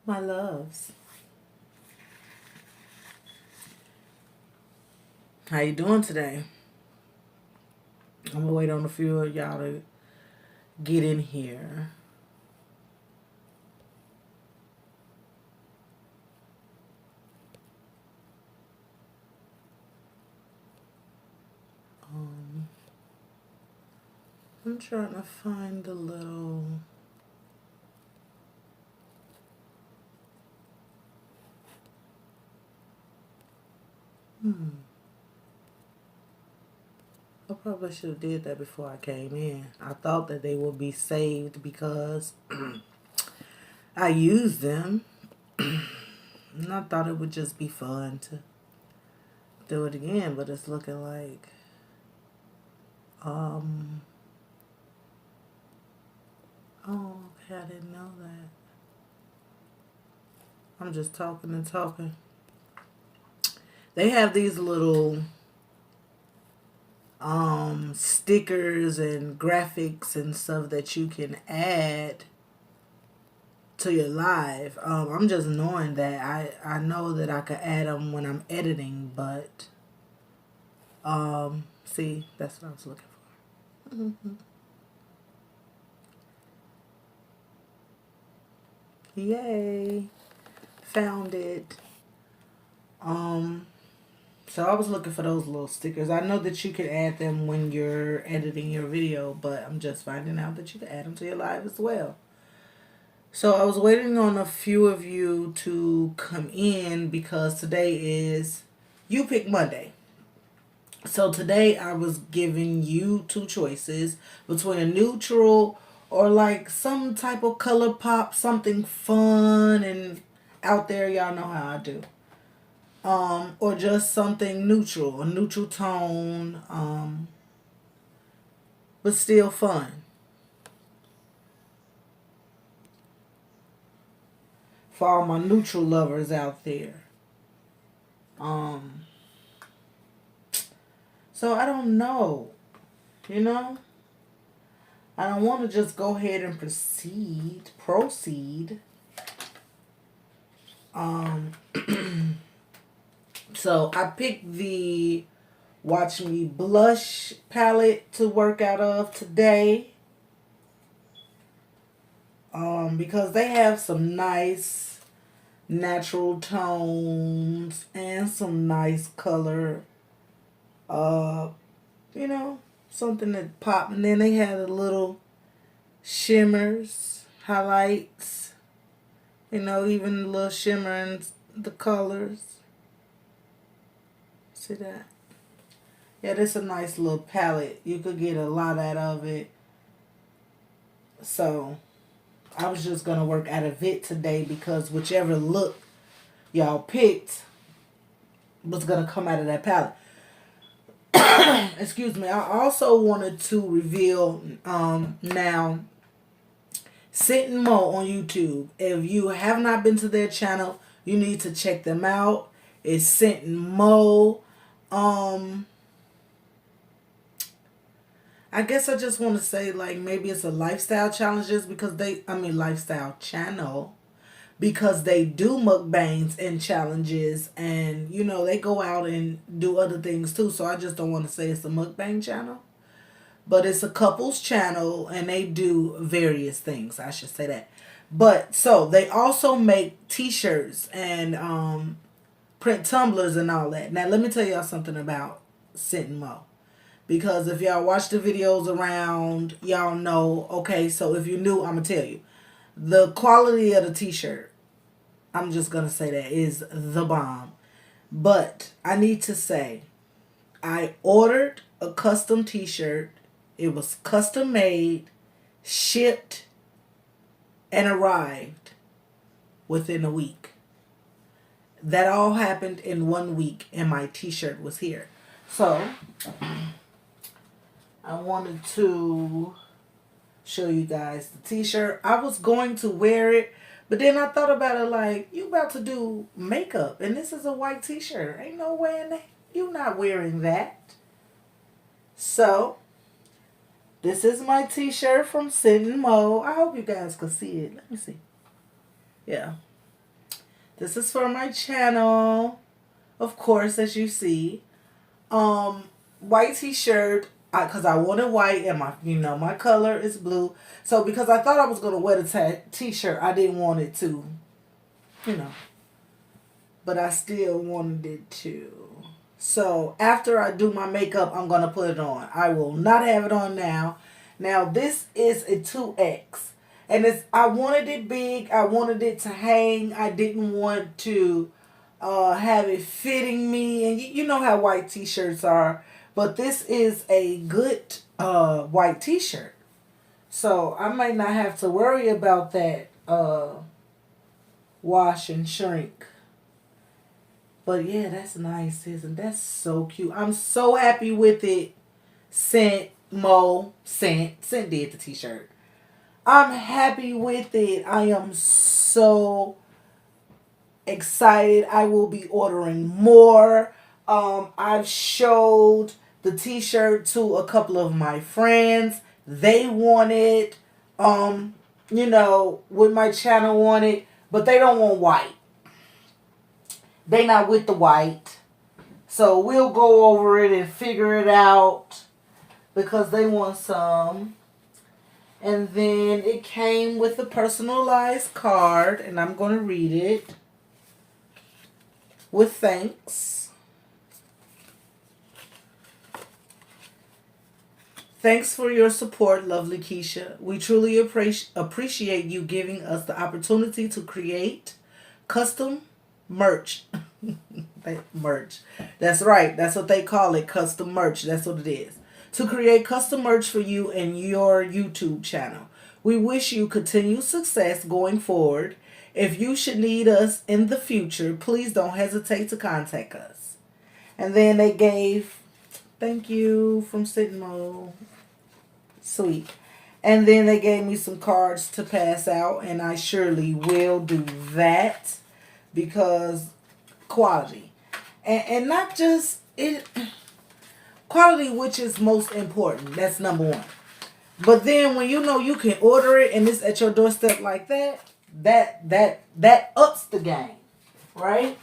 My loves, how you doing today? I'm gonna wait on a few of y'all to get in here. Um, I'm trying to find the little. Hmm. I probably should have did that before I came in. I thought that they would be saved because I used them, and I thought it would just be fun to do it again. But it's looking like, um, oh, okay, I didn't know that. I'm just talking and talking. They have these little stickers and graphics and stuff that you can add to your live. I'm just knowing that I know that I could add them when I'm editing, but see, that's what I was looking for. Yay, found it. Um, so I was looking for those little stickers. I know that you can add them when you're editing your video, but I'm just finding out that you can add them to your live as well. So I was waiting on a few of you to come in because today is You Pick Monday. So today I was giving you two choices between a neutral or like some type of color pop, something fun and out there. Y'all know how I do. Or just something neutral, a neutral tone, but still fun for all my neutral lovers out there. Um, so I don't know, you know. I don't want to just go ahead and proceed. Um, so I picked the Watch Me Blush palette to work out of today. Because they have some nice natural tones and some nice color. Uh, you know, something that pop. And then they had a little shimmers, highlights. You know, even a little shimmer in the colors. See that? Yeah, this is a nice little palette. You could get a lot out of it. So, I was just going to work out of it today because whichever look y'all picked was going to come out of that palette. Excuse me. I also wanted to reveal now Sit and Mo on YouTube. If you have not been to their channel, you need to check them out. It's Sit and Mo. I guess I just want to say like maybe it's a lifestyle challenges because lifestyle channel because they do mukbangs and challenges and you know they go out and do other things too. So I just don't want to say it's a mukbang channel, but it's a couples channel and they do various things. I should say that. But so they also make T-shirts and print tumblers and all that. Now let me tell y'all something about Sit and Mo. Because if y'all watch the videos around, y'all know, okay, so if you're new, I'm going to tell you. The quality of the t-shirt, I'm just going to say that, is the bomb. But I need to say, I ordered a custom t-shirt. It was custom made, shipped, and arrived within a week. That all happened in 1 week, and my t-shirt was here. So I wanted to show you guys the t-shirt. I was going to wear it, but then I thought about it like, you about to do makeup, and this is a white t-shirt. Ain't no way in you not wearing that. So, this is my t-shirt from Sit and Mo. I hope you guys can see it. Let me see. Yeah. This is for my channel, of course, as you see. White t-shirt, because I wanted white and my color is blue. So because I thought I was going to wear the t-shirt, I didn't want it to, you know, but I still wanted it to. So after I do my makeup, I'm going to put it on. I will not have it on now. Now this is a 2X. And I wanted it big. I wanted it to hang. I didn't want to have it fitting me. And you know how white t-shirts are. But this is a good white t-shirt. So I might not have to worry about that wash and shrink. But yeah, that's nice, isn't that so cute? I'm so happy with it. Scent did the t-shirt. I'm happy with it. I am so excited. I will be ordering more. I've showed the t-shirt to a couple of my friends. They want it. With my channel want it, but they don't want white. They not with the white. So we'll go over it and figure it out because they want some. And then it came with a personalized card, and I'm going to read it. With thanks. Thanks for your support, lovely Keisha. We truly appreciate you giving us the opportunity to create custom merch. Merch. That's right. That's what they call it. Custom merch. That's what it is. To create custom merch for you and your YouTube channel. We wish you continued success going forward. If you should need us in the future, please don't hesitate to contact us. And then they gave thank you from Sitmo. Sweet. And then they gave me some cards to pass out, and I surely will do that because quality. And not just it quality, which is most important. That's number one. But then when you know you can order it and it's at your doorstep like that ups the game, right?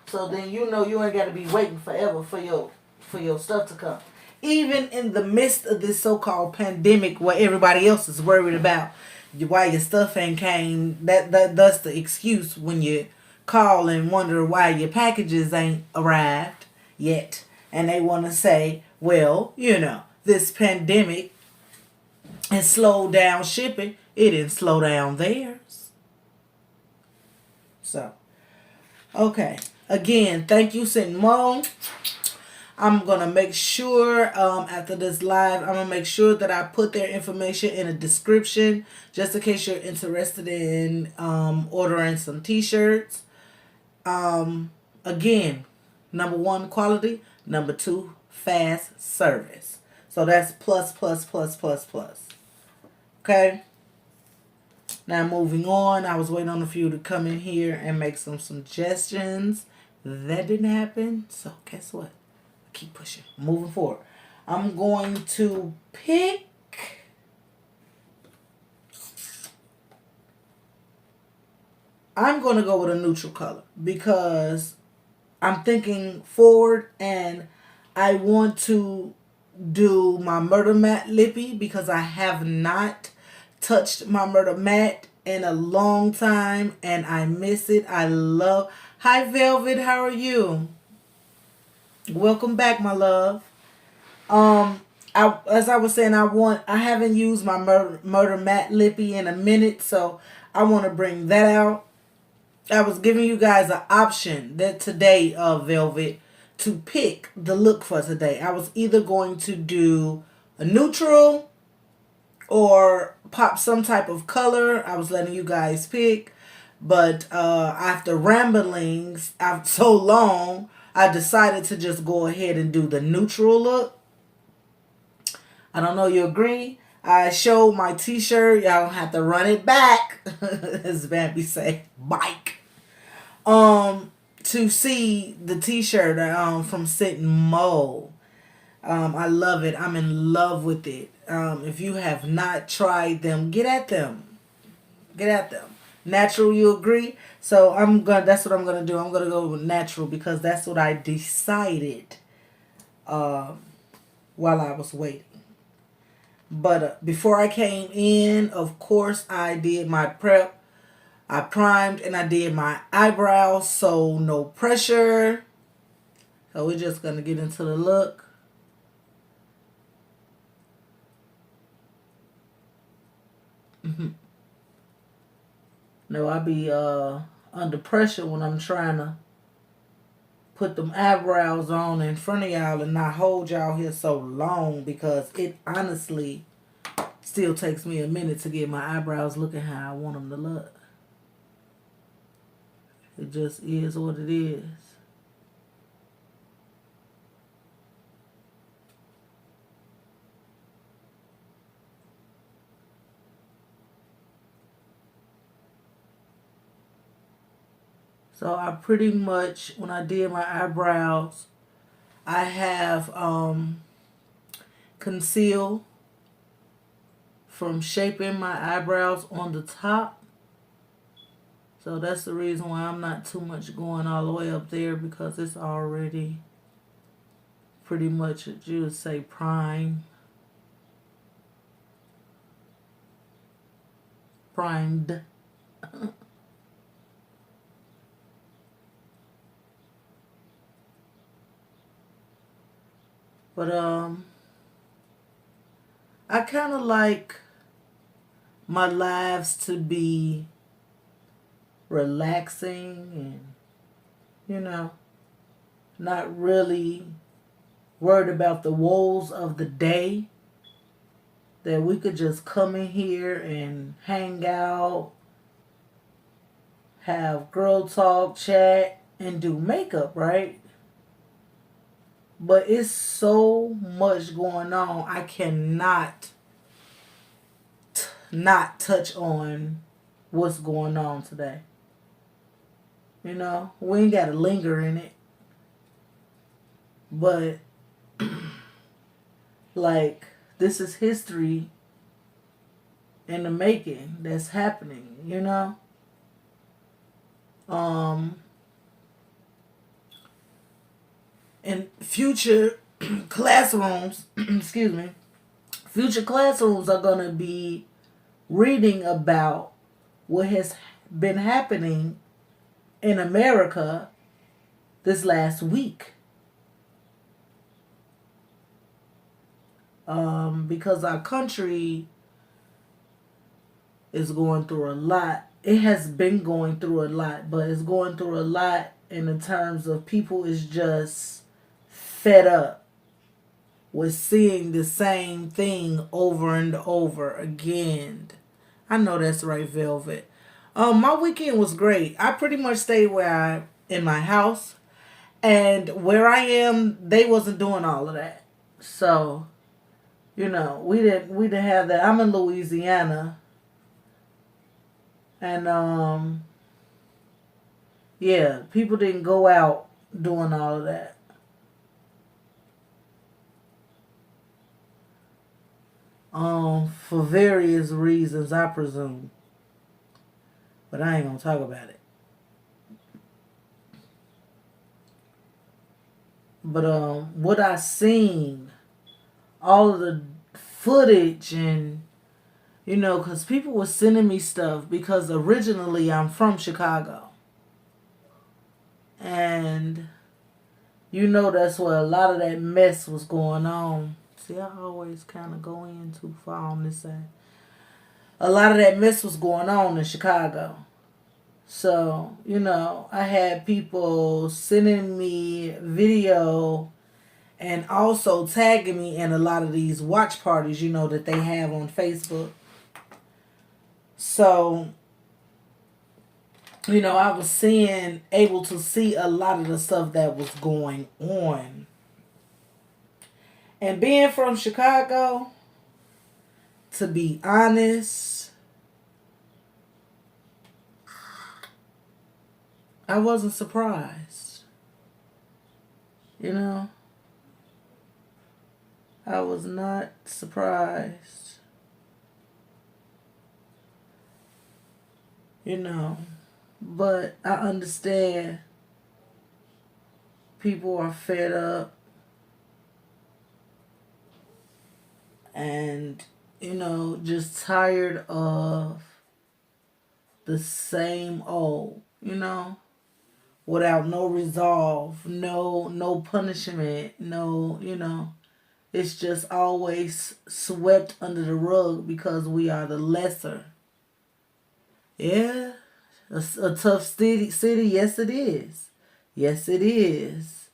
So then you know you ain't got to be waiting forever for your stuff to come. Even in the midst of this so-called pandemic, where everybody else is worried about why your stuff ain't came, that's the excuse when you call and wonder why your packages ain't arrived yet. And they want to say, well, this pandemic has slowed down shipping. It didn't slow down theirs. So, okay. Again, thank you, Sitmo. I'm going to make sure after this live, I'm going to make sure that I put their information in a description just in case you're interested in ordering some t-shirts. Again, number one, quality. Number two, fast service. So that's plus. Okay? Now moving on, I was waiting on a few to come in here and make some suggestions. That didn't happen. So guess what? Keep pushing. Moving forward. I'm going to pick I'm going to go with a neutral color because I'm thinking forward and I want to do my Murder Matte Lippy because I have not touched my Murder Matte in a long time and I miss it. I love. Hi Velvet, how are you? Welcome back, my love. As I was saying, I haven't used my Murder Matte Lippy in a minute, so I want to bring that out. I was giving you guys an option that today, Velvet, to pick the look for today. I was either going to do a neutral or pop some type of color. I was letting you guys pick, but after ramblings out so long, I decided to just go ahead and do the neutral look. I don't know, you agree? I showed my t-shirt. Y'all don't have to run it back. As Bambi say, bike. To see the t-shirt from Sitmo. I love it. I'm in love with it. If you have not tried them, get at them. Get at them. Natural, you agree? So that's what I'm gonna do. I'm gonna go with natural because that's what I decided um, while I was waiting. But before I came in, of course, I did my prep. I primed and I did my eyebrows, so no pressure. So we're just gonna get into the look. No, I be under pressure when I'm trying to put them eyebrows on in front of y'all and not hold y'all here so long because it honestly still takes me a minute to get my eyebrows looking how I want them to look. It just is what it is. So I pretty much, when I did my eyebrows, I have conceal from shaping my eyebrows on the top. So that's the reason why I'm not too much going all the way up there because it's already pretty much, you would say, primed. But I kind of like my lives to be relaxing and, you know, not really worried about the woes of the day. That we could just come in here and hang out, have girl talk, chat, and do makeup, right? But it's so much going on. I cannot not touch on what's going on today. You know, we ain't got to linger in it. But, like, this is history in the making that's happening, you know? In future classrooms, excuse me, future classrooms are going to be reading about what has been happening in America this last week. Because our country is going through a lot. It has been going through a lot, but it's going through a lot in the terms of people is just fed up with seeing the same thing over and over again. I know that's right, Velvet. My weekend was great. I pretty much stayed in my house, and where I am, they wasn't doing all of that. So, you know, we didn't have that. I'm in Louisiana, and yeah, people didn't go out doing all of that. For various reasons, I presume. But I ain't gonna talk about it. But what I seen, all of the footage and because people were sending me stuff because originally I'm from Chicago. And that's where a lot of that mess was going on. See, I always kind of go in too far on this side. A lot of that mess was going on in Chicago. So, I had people sending me video and also tagging me in a lot of these watch parties, that they have on Facebook. So, I was able to see a lot of the stuff that was going on. And being from Chicago, to be honest, I wasn't surprised. I was not surprised. you know. But I understand people are fed up and, just tired of the same old, without no resolve, no punishment, no, it's just always swept under the rug because we are the lesser. Yeah, a tough city, yes it is. Yes it is.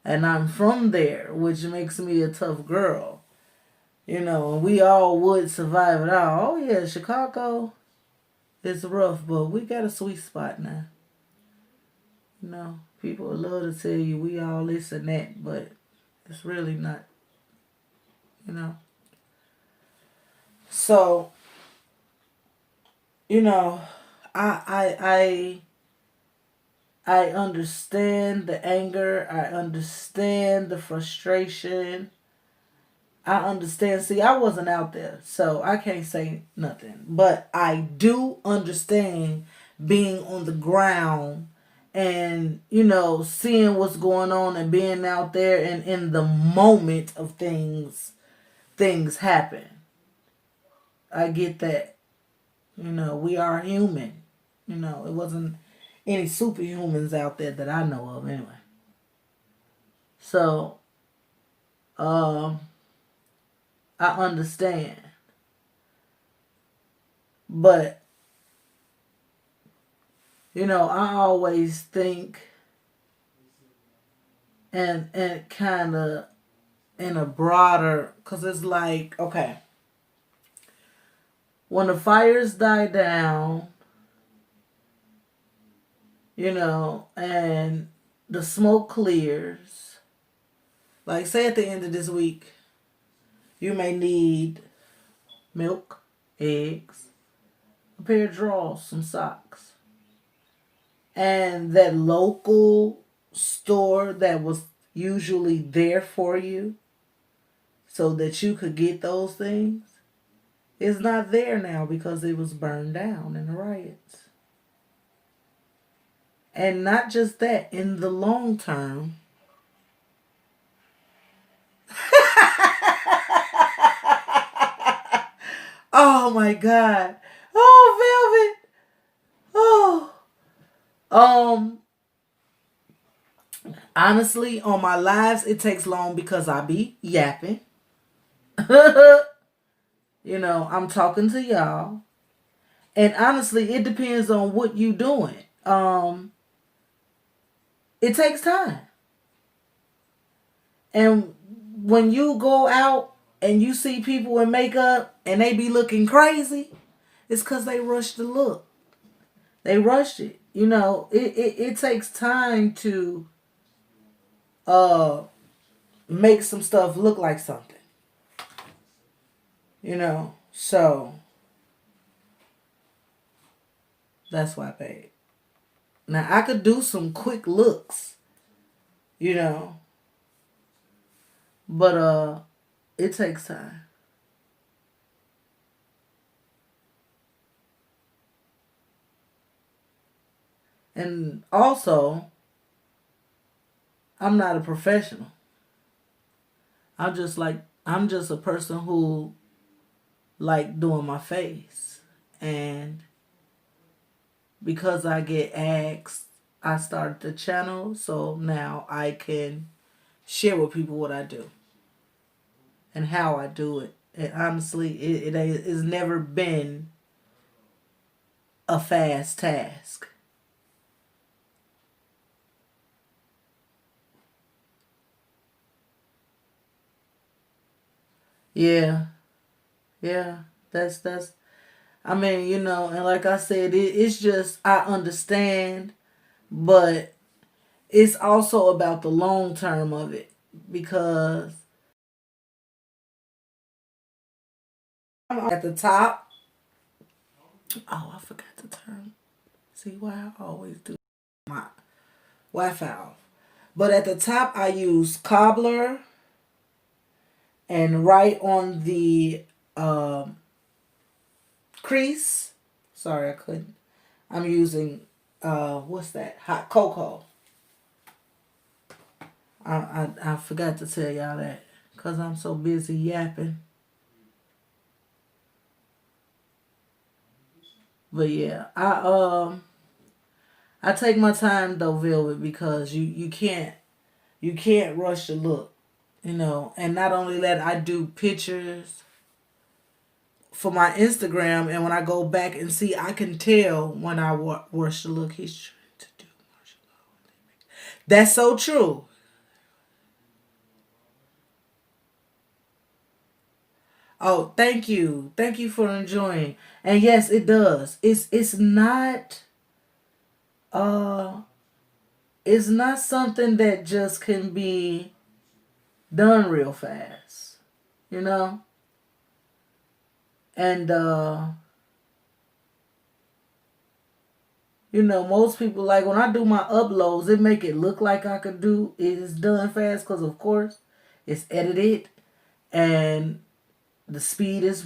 And I'm from there, which makes me a tough girl. And we all would survive it all. Oh yeah, Chicago is rough, but we got a sweet spot now. People would love to tell you we all this and that, but it's really not, you know. So, you know, I I understand the anger. I understand the frustration. I understand. See, I wasn't out there, so I can't say nothing. But I do understand being on the ground and, seeing what's going on and being out there and in the moment of things happen. I get that. We are human. It wasn't any superhumans out there that I know of anyway. So, um, I understand. But, I always think and kind of in a broader, because it's like, okay, when the fires die down, and the smoke clears, like say at the end of this week, you may need milk, eggs, a pair of drawers, some socks. And that local store that was usually there for you so that you could get those things is not there now because it was burned down in the riots. And not just that, in the long term, oh my God. Oh, Velvet. Oh. Um, Honestly, on my lives, it takes long because I be yapping. I'm talking to y'all. And honestly, it depends on what you doing. It takes time. And when you go out and you see people in makeup and they be looking crazy, it's because they rushed the look. They rushed it. It takes time to uh make some stuff look like something. So that's why I paid. Now I could do some quick looks, you know, but it takes time. And also, I'm not a professional. I'm just a person who like doing my face. And because I get asked, I started the channel so now I can share with people what I do and how I do it. And honestly, it has never been a fast task. Yeah, yeah. That's. I mean, and like I said, it's just I understand, but it's also about the long term of it because I'm at the top. Oh, I forgot the term. See why I always do my Wi-Fi off. But at the top, I use cobbler, and right on the crease. Sorry, I couldn't. I'm using what's that? Hot cocoa. I forgot to tell y'all that because I'm so busy yapping. But yeah, I take my time though, Velvet, because you can't rush the look, you know. And not only that, I do pictures for my Instagram, and when I go back and see, I can tell when I rush the look. He's trying to do martial law. That's so true. Oh, thank you for enjoying. And yes, it does. Uh it's not something that just can be done real fast, you know. And you know, most people, like when I do my uploads, it make it look like I could do it is done fast because of course it's edited and the speed is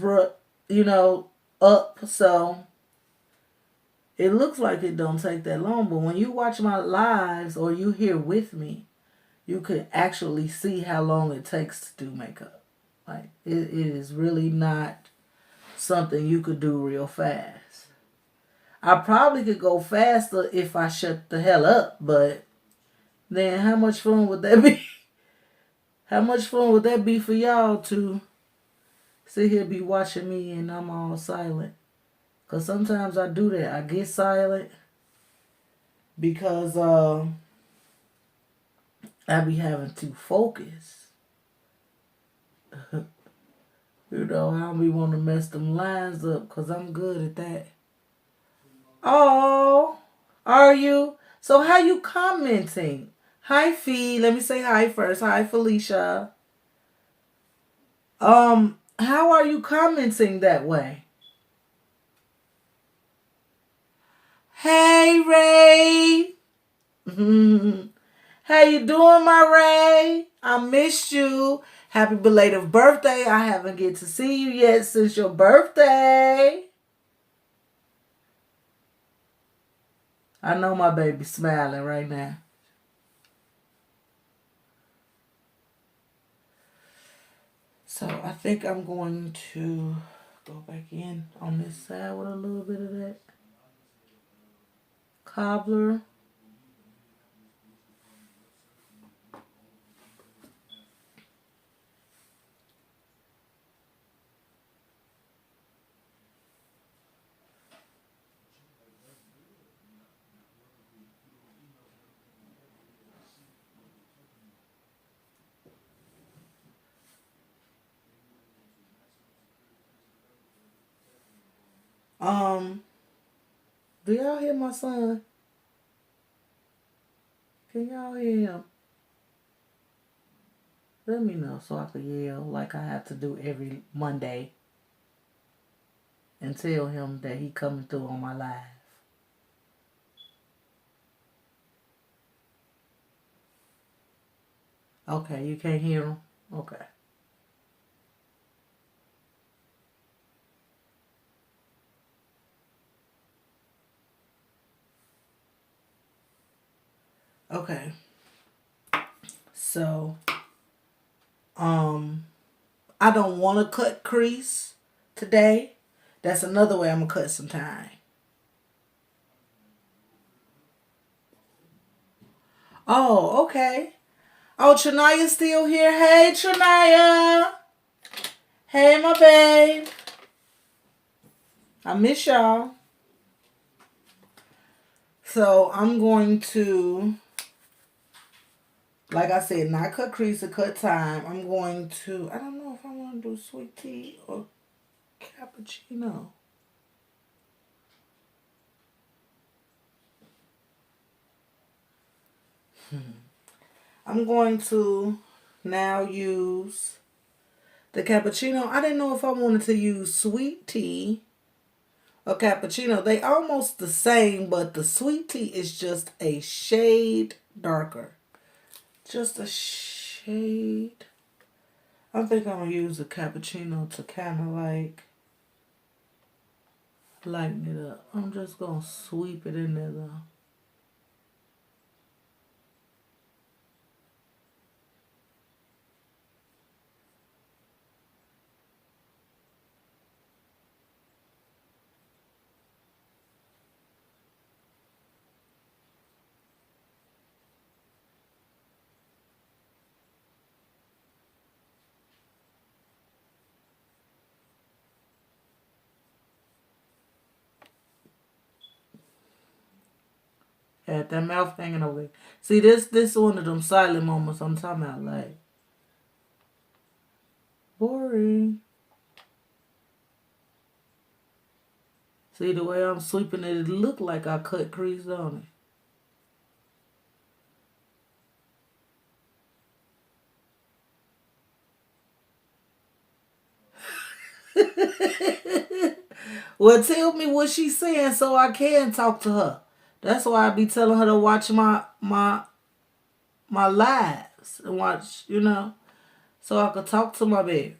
you know, up, so it looks like it don't take that long. But when you watch my lives or you here with me, you could actually see how long it takes to do makeup. Like it is really not something you could do real fast. I probably could go faster if I shut the hell up, but then how much fun would that be? How much fun would that be for y'all to sit here be watching me and I'm all silent? Cause sometimes I do that. I get silent because I be having to focus. You know, I don't be wanting to mess them lines up because I'm good at that. Oh, are you? So how you commenting? Hi, Fee. Let me say hi first. Hi, Felicia. How are you commenting that way? Hey, Ray. How you doing, my Ray? I missed you. Happy belated birthday. I haven't get to see you yet since your birthday. I know my baby's smiling right now. So I think I'm going to go back in on this side with a little bit of that cobbler. Um, do y'all hear my son? Can y'all hear him? Let me know so I can yell like I have to do every Monday and tell him that he coming through on my live. Okay, you can't hear him? Okay. Okay. So, um, I don't want to cut crease today. That's another way I'm gonna cut some time. Oh, okay. Oh, Trinaya's still here. Hey, Trinaya. Hey, my babe. I miss y'all. So I'm going to, like I said, not cut crease or cut time. I'm going to, I don't know if I want to do sweet tea or cappuccino. I'm going to now use the cappuccino. I didn't know if I wanted to use sweet tea or cappuccino. They almost the same, but the sweet tea is just a shade darker. Just a shade. I think I'm going to use the cappuccino to kind of like Lighten it up. I'm just gonna sweep it in there though. Had that mouth hanging over. See, this one of them silent moments I'm talking about. Like boring. See the way I'm sweeping it, it look like I cut crease on it. Well, tell me what she's saying so I can talk to her. That's why I be telling her to watch my lives and watch, so I could talk to my baby.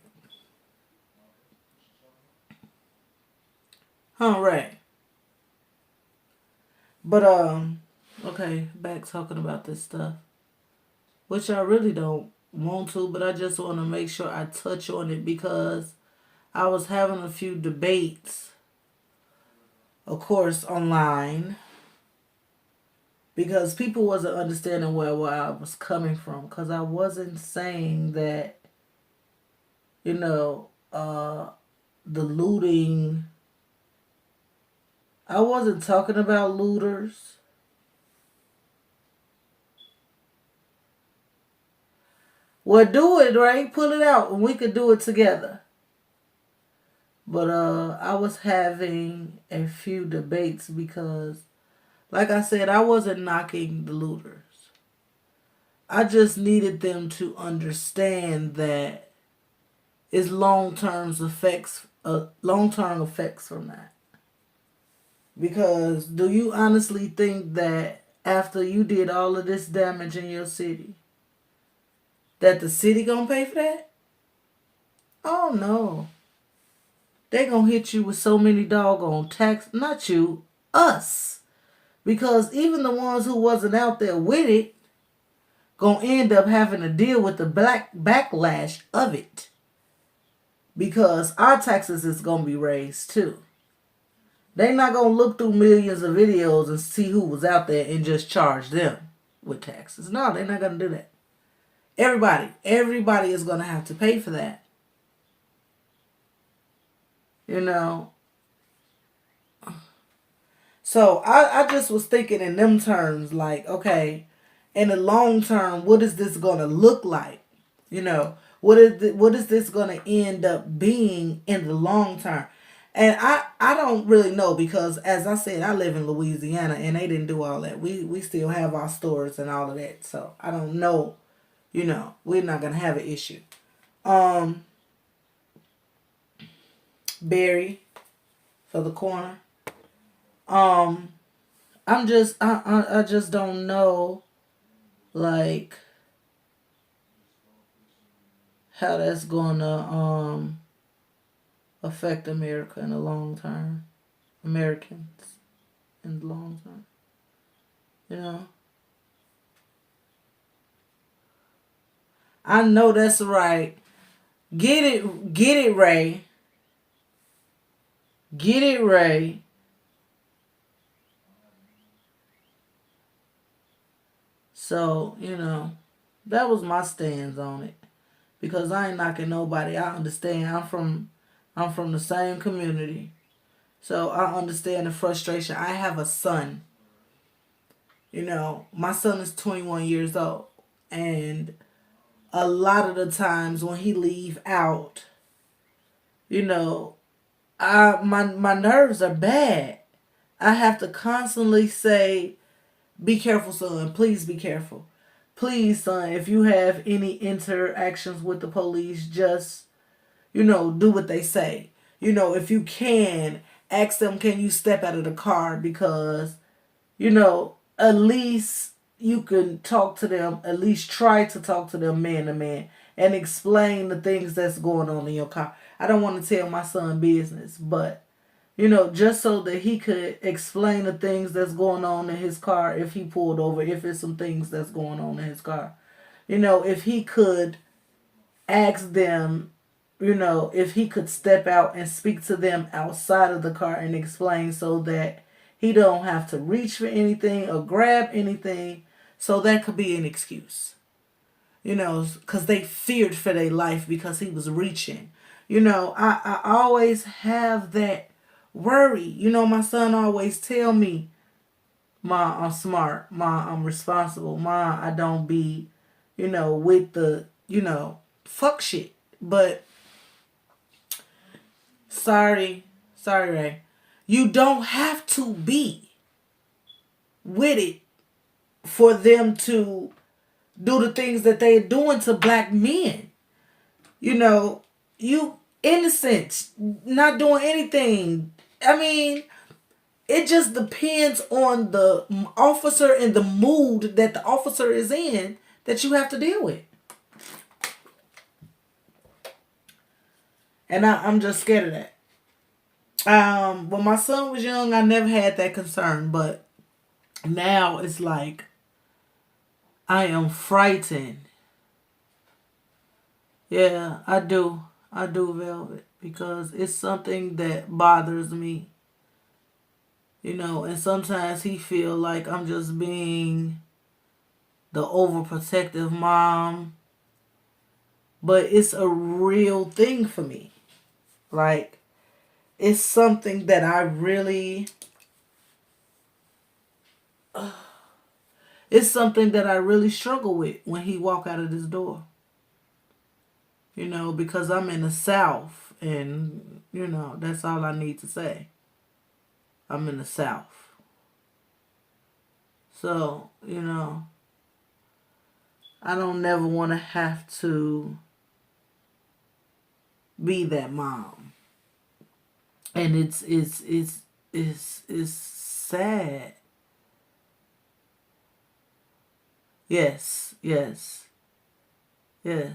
Huh, right. But okay, back talking about this stuff, which I really don't want to, but I just want to make sure I touch on it because I was having a few debates, of course, online because people wasn't understanding where I was coming from because I wasn't saying that, you know, the looting. I wasn't talking about looters. Well, do it, right? Pull it out and we could do it together. But I was having a few debates because, like I said, I wasn't knocking the looters. I just needed them to understand that it's long term effects from that. Because do you honestly think that after you did all of this damage in your city, that the city gonna pay for that? Oh no. They gonna hit you with so many doggone tax, not you, us. Because even the ones who wasn't out there with it gonna end up having to deal with the black backlash of it. Because our taxes is gonna be raised too. They not gonna look through millions of videos and see who was out there and just charge them with taxes. No, they're not gonna do that. Everybody is gonna have to pay for that. You know. So I just was thinking in them terms, like, okay, in the long term, what is this gonna look like? What is this gonna end up being in the long term? And I don't really know because as I said, I live in Louisiana and they didn't do all that. We still have our stores and all of that. So I don't know, we're not gonna have an issue. Um Barry for the corner. Um I just don't know like how that's gonna affect America in the long term. Americans in the long term. You know? I know that's right. Get it, Ray. Get it, Ray. So, that was my stance on it. Because I ain't knocking nobody. I understand. I'm from the same community. So I understand the frustration. I have a son. My son is 21 years old. And a lot of the times when he leave out, you know, my nerves are bad. I have to constantly say, "Be careful, son. Please be careful. Please, son. If you have any interactions with the police, just do what they say. If you can, ask them, can you step out of the car because at least you can talk to them, at least try to talk to them man to man and explain the things that's going on in your car. I don't want to tell my son business, but just so that he could explain the things that's going on in his car if he pulled over, if it's some things that's going on in his car. If he could ask them, if he could step out and speak to them outside of the car and explain so that he don't have to reach for anything or grab anything. So that could be an excuse, because they feared for their life because he was reaching. I always have that worry. My son always tell me, Ma, I'm smart. Ma, I'm responsible. Ma, I don't be, with the, fuck shit. But sorry, Ray. You don't have to be with it for them to do the things that they're doing to black men. You innocent, not doing anything. I mean, it just depends on the officer and the mood that the officer is in that you have to deal with. And I'm just scared of that. When my son was young, I never had that concern, but now it's like I am frightened. Yeah, I do. I do, Velvet, because it's something that bothers me. And sometimes he feel like I'm just being the overprotective mom, but it's a real thing for me. Like, it's something that I really it's something that I really struggle with when he walk out of this door. Because I'm in the South, and that's all I need to say. I'm in the South. So, I don't never want to have to be that mom. And it's sad. Yes, yes, yes.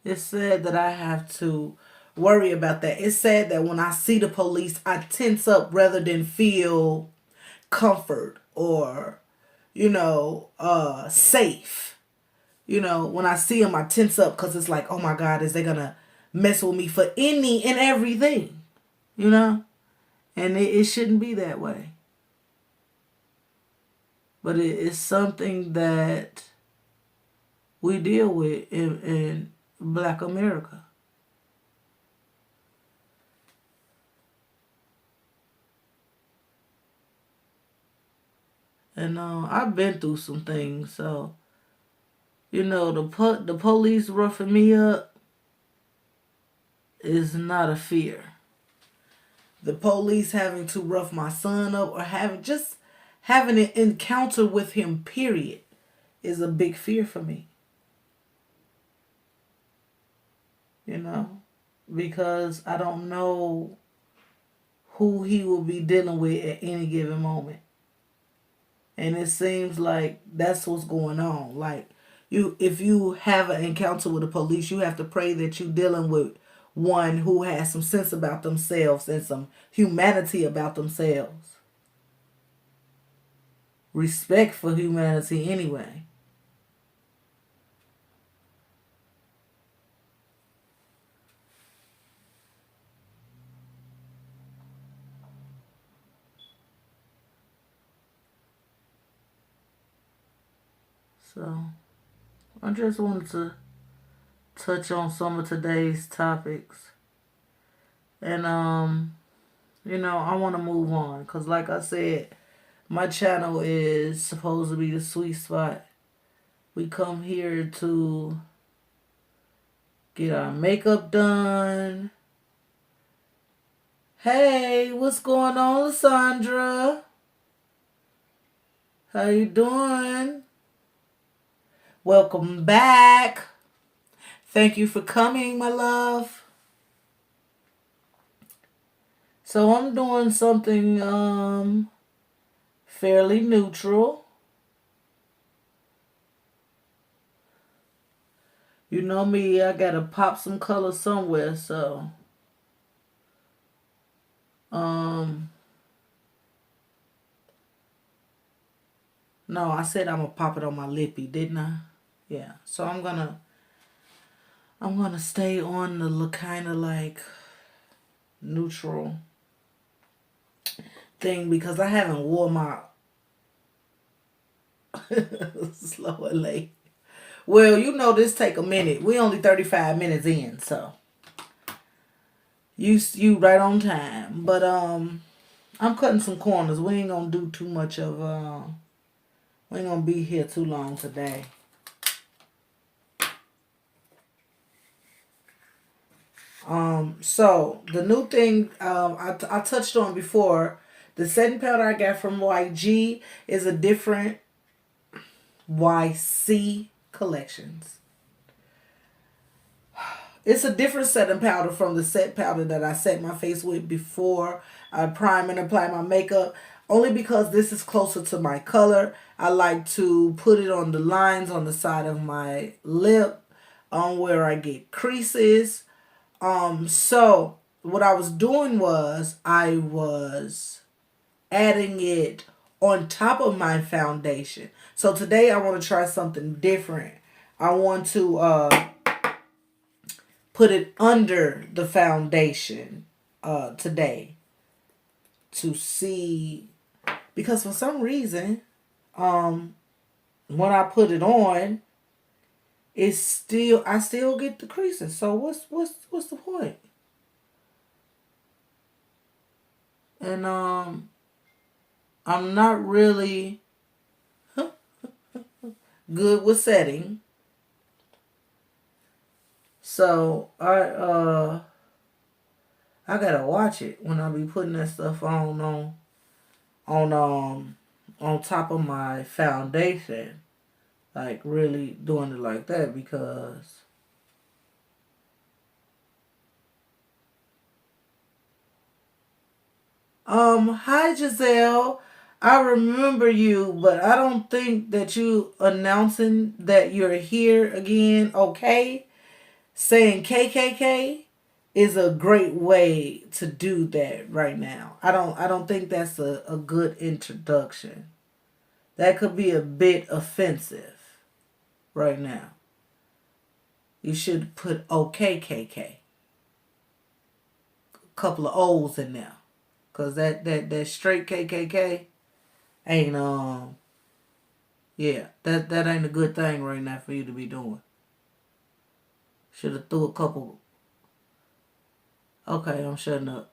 It's sad that I have to worry about that. It's sad that when I see the police, I tense up rather than feel comfort or, safe. When I see them, I tense up because it's like, oh my God, is they going to mess with me for any and everything? And it shouldn't be that way. But it is something that we deal with in Black America. And I've been through some things, so the police roughing me up is not a fear. The police having to rough my son up or having an encounter with him, period, is a big fear for me. Because I don't know who he will be dealing with at any given moment. And it seems like that's what's going on. Like, if you have an encounter with the police, you have to pray that you're dealing with one who has some sense about themselves and some humanity about themselves. Respect for humanity anyway. So, I just wanted to touch on some of today's topics. And, I want to move on. Because, like I said, my channel is supposed to be the sweet spot. We come here to get our makeup done. Hey, what's going on, Lysandra? How you doing? Welcome back. Thank you for coming, my love. So I'm doing something fairly neutral. You know me, I gotta pop some color somewhere, so um no, I said I'm gonna pop it on my lippy, didn't I? Yeah. So I'm gonna stay on the kind of like neutral thing because I haven't wore my slow and late. Well, you know this take a minute. We only 35 minutes in, so you right on time. But I'm cutting some corners. We ain't gonna do too much of we ain't gonna be here too long today. So the new thing I touched on before, the setting powder I got from YG is a different YC collections. It's a different setting powder from the set powder that I set my face with before I prime and apply my makeup. Only because this is closer to my color. I like to put it on the lines on the side of my lip, on where I get creases. So what I was doing was I was adding it on top of my foundation. So today I want to try something different. I want to put it under the foundation today to see, because for some reason when I put it on, it's still, I still get the creases. So what's the point? And I'm not really good with setting. So I gotta watch it when I be putting that stuff on on top of my foundation. Like really doing it like that, because hi Giselle. I remember you, but I don't think that you announcing that you're here again, okay? Saying KKK is a great way to do that right now. I don't think that's a good introduction. That could be a bit offensive right now. You should put OKKK. A couple of O's in there. Cause that straight KKK ain't yeah, that ain't a good thing right now for you to be doing. Should have threw a couple. Okay, I'm shutting up.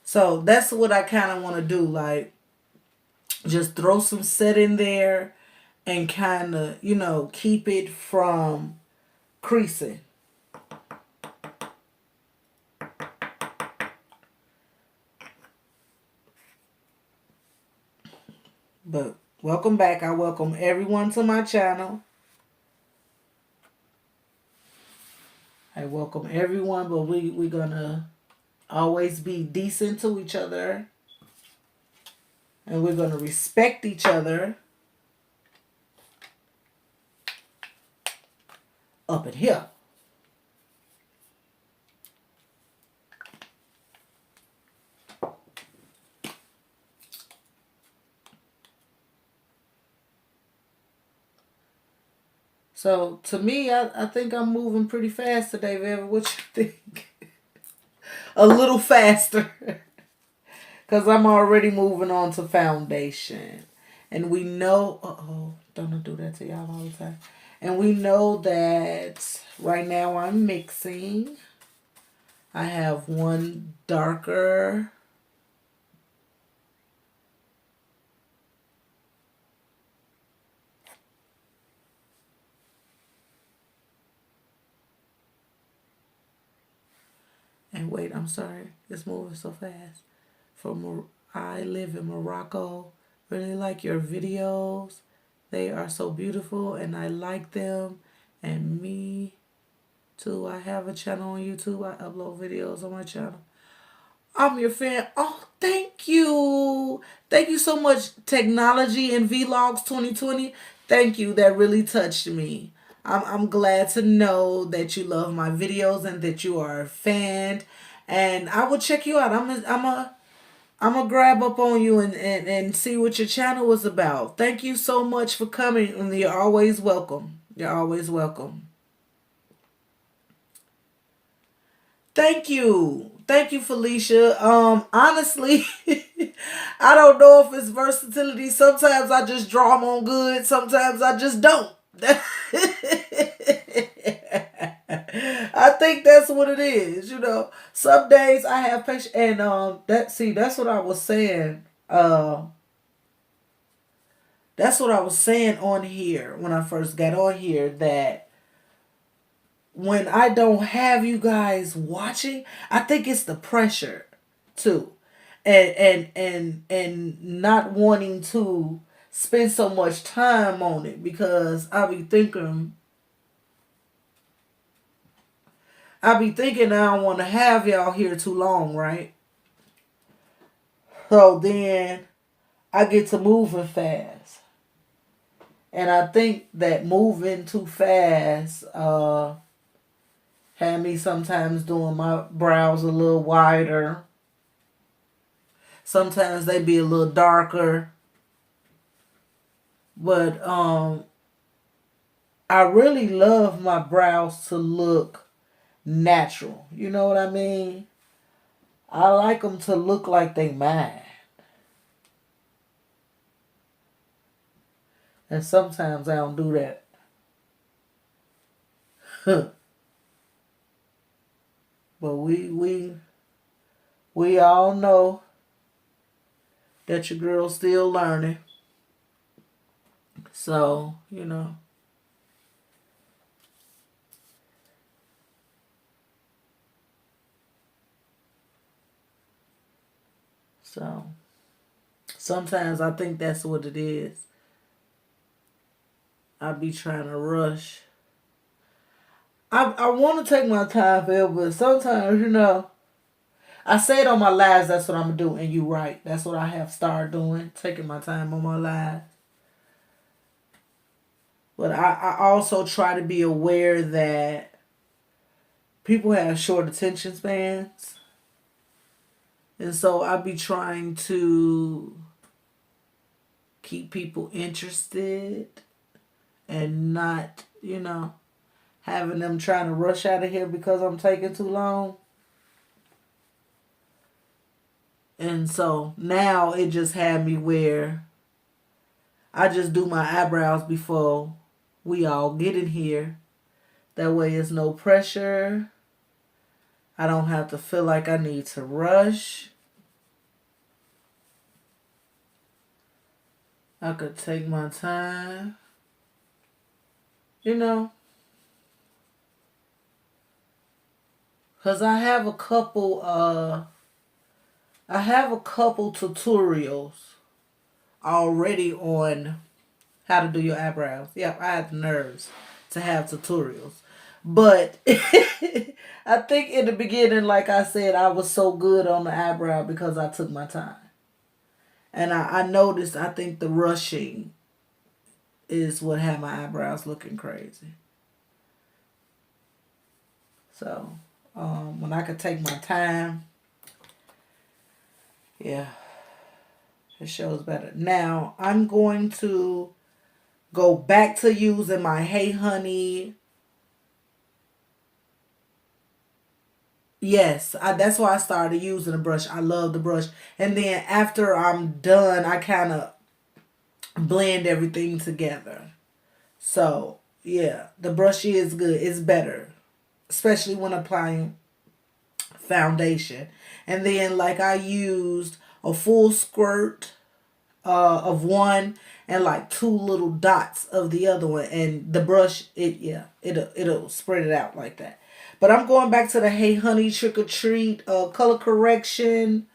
So that's what I kind of want to do. Like, just throw some set in there and kind of, keep it from creasing. But welcome back. I welcome everyone to my channel. I welcome everyone, but we're gonna always be decent to each other, and we're gonna respect each other up in here. So to me, I think I'm moving pretty fast today, Viv. What you think? A little faster. Because I'm already moving on to foundation. And we know, don't I do that to y'all all the time? And we know that right now I'm mixing. I have one darker. And wait, I'm sorry. It's moving so fast. I live in Morocco. Really like your videos. They are so beautiful and I like them. And me too. I have a channel on YouTube. I upload videos on my channel. I'm your fan. Oh, thank you. Thank you so much, Technology and Vlogs 2020. Thank you. That really touched me. I'm glad to know that you love my videos and that you are a fan. And I will check you out. I'm gonna grab up on you and see what your channel was about. Thank you so much for coming. And you're always welcome. You're always welcome. Thank you. Thank you, Felicia. Honestly, I don't know if it's versatility. Sometimes I just draw them on good. Sometimes I just don't. I think that's what it is, you know. Some days I have patience and that's what I was saying. That's what I was saying on here when I first got on here, that when I don't have you guys watching, I think it's the pressure too. And not wanting to spend so much time on it, because I be thinking I don't want to have y'all here too long, right? So then I get to moving fast. And I think that moving too fast had me sometimes doing my brows a little wider. Sometimes they be a little darker. But I really love my brows to look natural. You know what I mean? I like them to look like they mine. And sometimes I don't do that. But we all know that your girl's still learning. So, you know. So sometimes I think that's what it is. I be trying to rush. I want to take my time, Phil, but sometimes, I say it on my lives, that's what I'm doing, and you right. That's what I have started doing, taking my time on my lives. But I also try to be aware that people have short attention spans. And so I be trying to keep people interested and not, having them trying to rush out of here because I'm taking too long. And so now it just had me where I just do my eyebrows before we all get in here. That way it's no pressure. I don't have to feel like I need to rush. I could take my time. Cause I have a couple tutorials already on how to do your eyebrows. Yep, I had the nerves to have tutorials. But I think in the beginning, like I said, I was so good on the eyebrow because I took my time. And I noticed, I think the rushing is what had my eyebrows looking crazy. So when I could take my time, yeah, it shows better. Now I'm going to go back to using my Hey Honey. Yes, that's why I started using the brush. I love the brush. And then after I'm done, I kind of blend everything together. So, yeah, the brush is good. It's better, especially when applying foundation. And then, like, I used a full squirt of one and like two little dots of the other one, and the brush it'll spread it out like that. But I'm going back to the Hey Honey Trick or Treat color correction.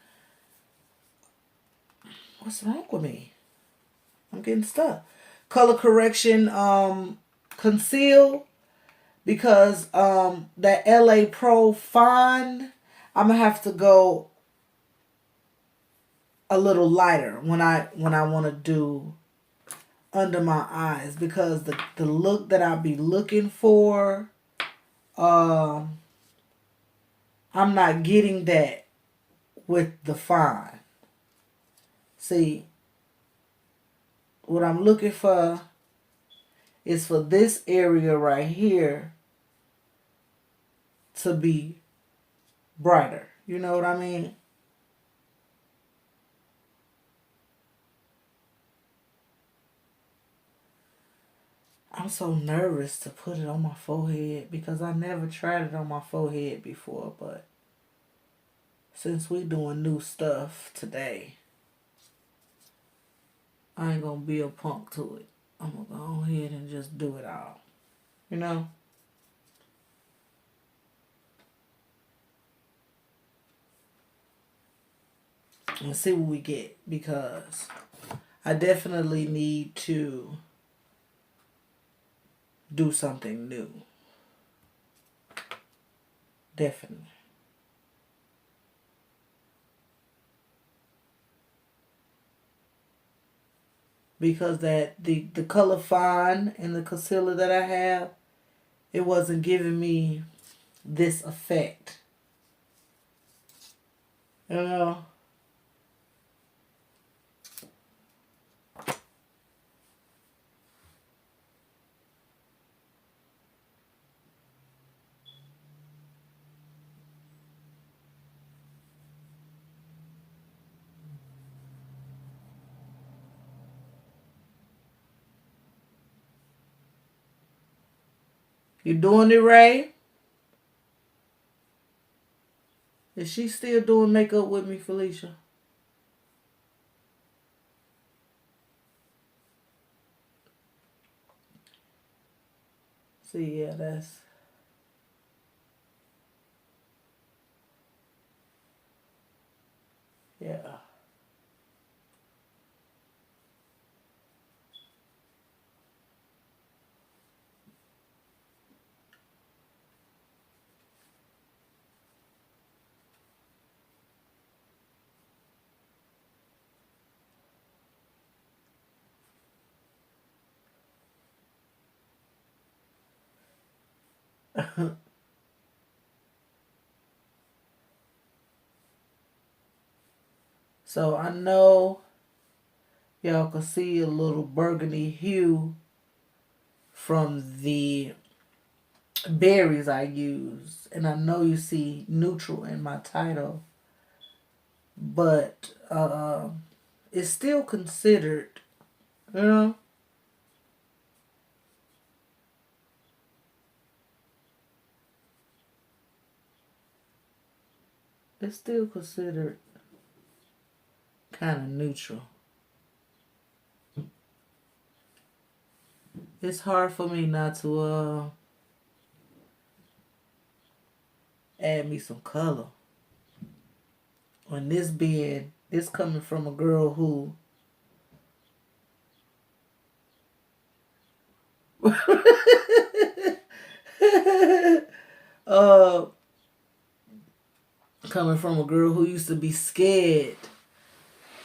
What's wrong with me? I'm getting stuck. Color correction conceal, because that LA Pro Fine, I'm gonna have to go a little lighter when I want to do under my eyes, because the look that I be looking for, um, I'm not getting that with the fine. See, what I'm looking for is for this area right here to be brighter. You know what I mean? I'm so nervous to put it on my forehead because I never tried it on my forehead before, but since we doing new stuff today, I ain't gonna be a punk to it. I'm gonna go ahead and just do it all. You know? And see what we get, because I definitely need to do something new. Definitely. Because the color fine and the concealer that I have, it wasn't giving me this effect. You know? You doing it, Ray? Is she still doing makeup with me, Felicia? See, yeah, that's yeah. So I know y'all can see a little burgundy hue from the berries I use, and I know you see neutral in my title, but it's still considered, you know, it's still considered kind of neutral. It's hard for me not to add me some color. On this being, this coming from a girl who uh coming from a girl who used to be scared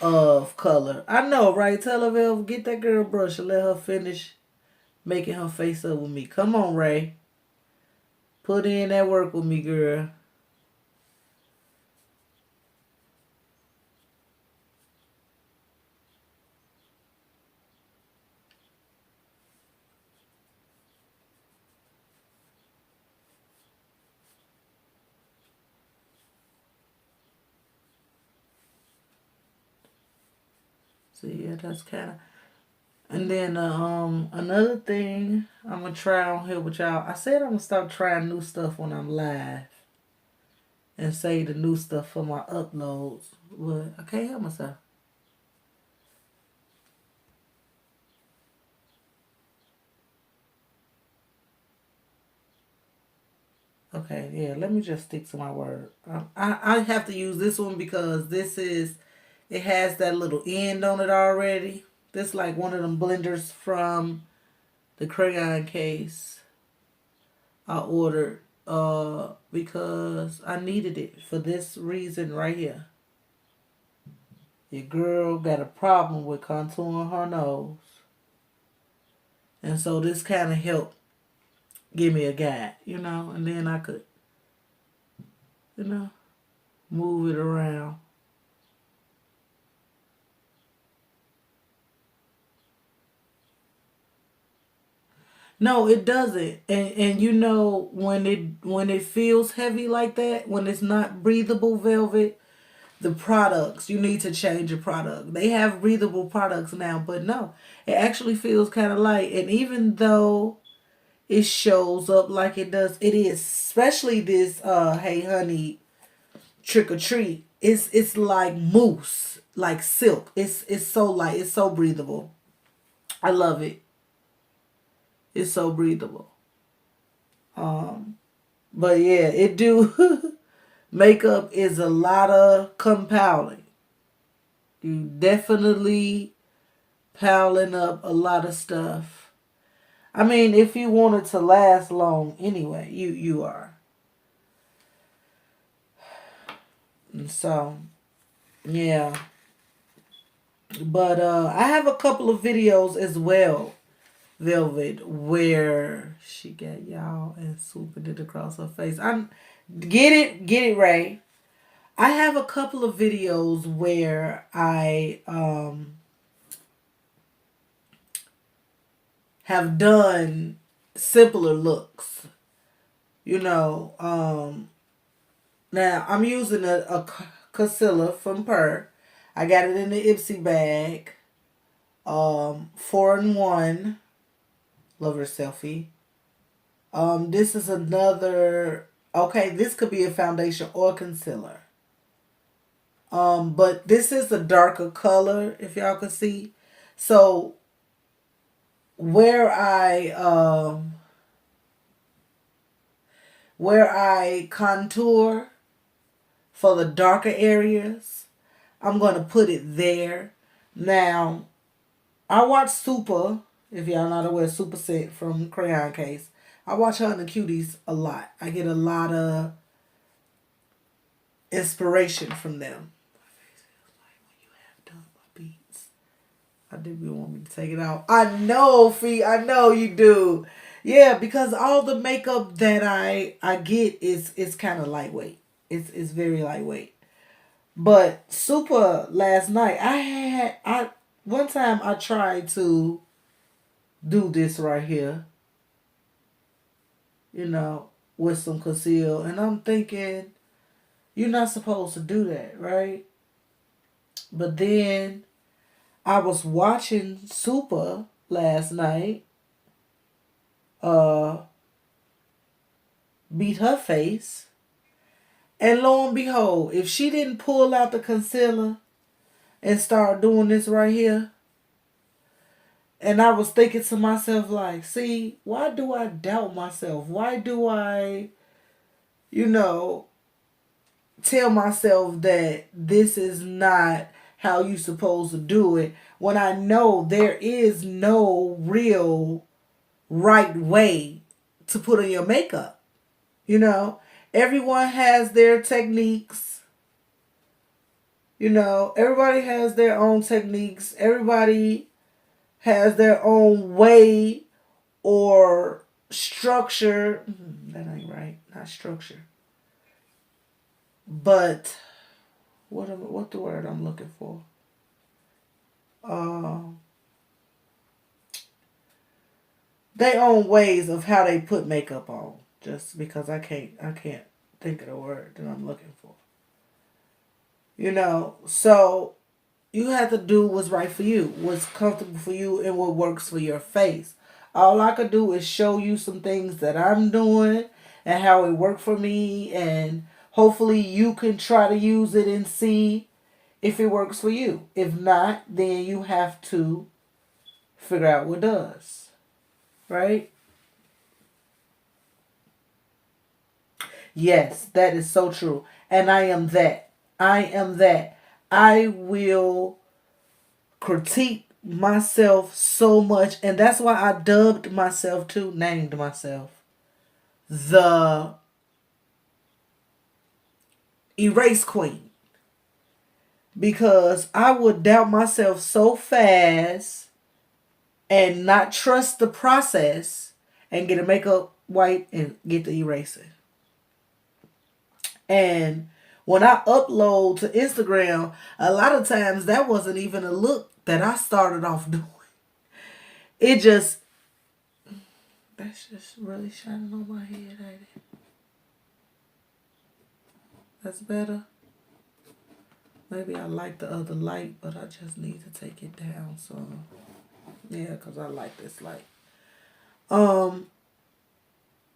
of color. I know, right? Tell her, Vel, get that girl brush and let her finish making her face up with me. Come on, Ray. Put in that work with me, girl. See, yeah, that's kind of. And then another thing I'm gonna try on here with y'all. I said I'm gonna stop trying new stuff when I'm live and say the new stuff for my uploads, but I can't help myself. Okay, yeah, let me just stick to my word. I have to use this one because it has that little end on it already. This like one of them blenders from the crayon case I ordered because I needed it for this reason right here. Your girl got a problem with contouring her nose. And so this kind of helped give me a guide, and then I could, you know, move it around. No, it doesn't. And when it feels heavy like that, when it's not breathable velvet, the products, you need to change your product. They have breathable products now, but no, it actually feels kind of light. And even though it shows up like it does, it is, especially this Hey Honey Trick or Treat. It's like mousse, like silk. It's so light, it's so breathable. I love it. It's so breathable. Um but yeah, it do makeup is a lot of compounding. You definitely piling up a lot of stuff. I mean, if you want it to last long anyway, you are. And so, yeah. But I have a couple of videos as well, Velvet, where she got y'all and swooping it across her face. I'm get it, Ray. I have a couple of videos where I have done simpler looks. You know, now I'm using a concealer from Purr. I got it in the Ipsy bag. 4-in-1. Lover selfie. This is another. Okay, this could be a foundation or concealer. But this is a darker color, if y'all can see. So where I contour for the darker areas, I'm going to put it there. Now, I watch Super, if y'all not aware, Super Set from Crayon Case. I watch her and the Cuties a lot. I get a lot of inspiration from them. I did you want me to take it out. I know, Fee. I know you do. Yeah, because all the makeup that I get is kind of lightweight. It's very lightweight. But Super last night, I one time I tried to do this right here, with some conceal, and I'm thinking you're not supposed to do that, right? But then I was watching Super last night uh beat her face, and lo and behold, if she didn't pull out the concealer and start doing this right here, and I was thinking to myself, like, see, why do I doubt myself? Why do I, you know, tell myself that this is not how you supposed to do it, when I know there is no real right way to put on your makeup. You know, everyone has their techniques. Everybody has their own techniques. Everybody has their own way or structure. That ain't right. Not structure. But what the word I'm looking for? Uh, their own ways of how they put makeup on. Just because I can't think of the word that I'm looking for. So you have to do what's right for you, what's comfortable for you, and what works for your face. All I could do is show you some things that I'm doing and how it worked for me, and hopefully you can try to use it and see if it works for you. If not, then you have to figure out what does. Right? Yes, that is so true. And I am that. I am that. I will critique myself so much, and that's why I named myself the Erase Queen. because I would doubt myself so fast and not trust the process and get a makeup wipe and get the eraser. And when I upload to Instagram, a lot of times that wasn't even a look that I started off doing. It just, that's just really shining on my head, ain't it? That's better. Maybe I like the other light, but I just need to take it down some. Yeah, because I like this light. Um,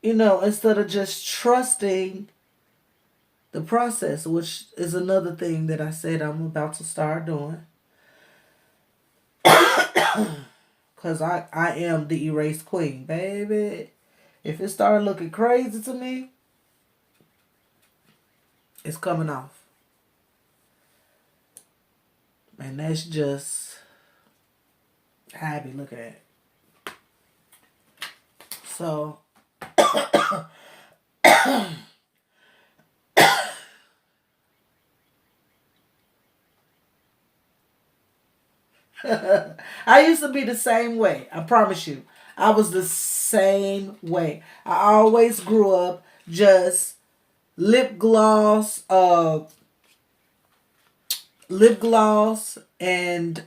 instead of just trusting the process, which is another thing that I said I'm about to start doing. Because I am the erase queen, baby. If it started looking crazy to me, it's coming off. And that's just how I be looking at it. So, I used to be the same way. I promise you. I was the same way. I always grew up just lip gloss, and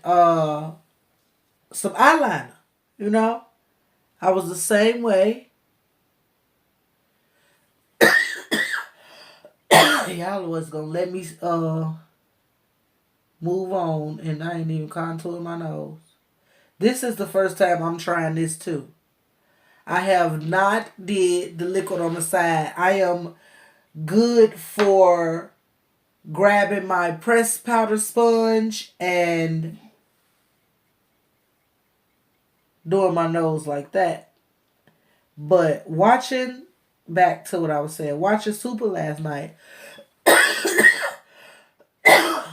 some eyeliner. You know, I was the same way. Y'all was gonna let me move on, and I ain't even contouring my nose. This is the first time I'm trying this too. I have not did the liquid on the side. I am good for grabbing my pressed powder sponge and doing my nose like that. But watching, back to what I was saying, watching Super last night.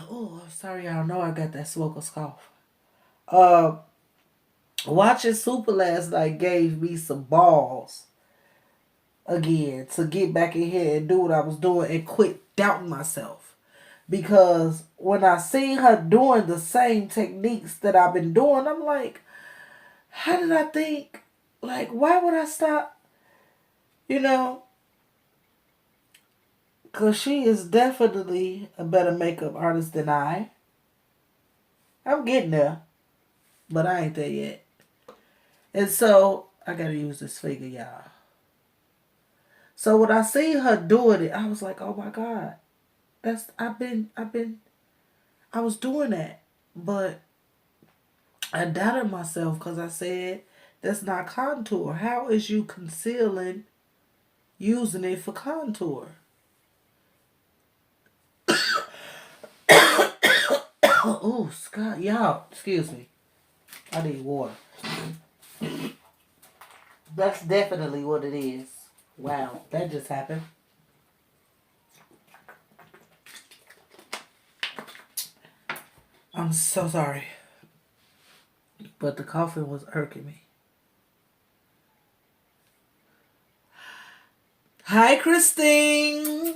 Oh, I'm sorry, y'all know I got that smoker's cough. Uh, Watching Super last night gave me some balls again to get back in here and do what I was doing and quit doubting myself. Because when I seen her doing the same techniques that I've been doing, I'm like, how did I think? Like, why would I stop? You know? Because she is definitely a better makeup artist than I. I'm getting there, but I ain't there yet. And so, I gotta use this figure, y'all. So when I seen her doing it, I was like, oh my God. I was doing that. But I doubted myself because I said, that's not contour. How is you concealing using it for contour? Oh, Scott, y'all, excuse me. I need water. That's definitely what it is. Wow, that just happened. I'm so sorry. But the coughing was irking me. Hi, Christine.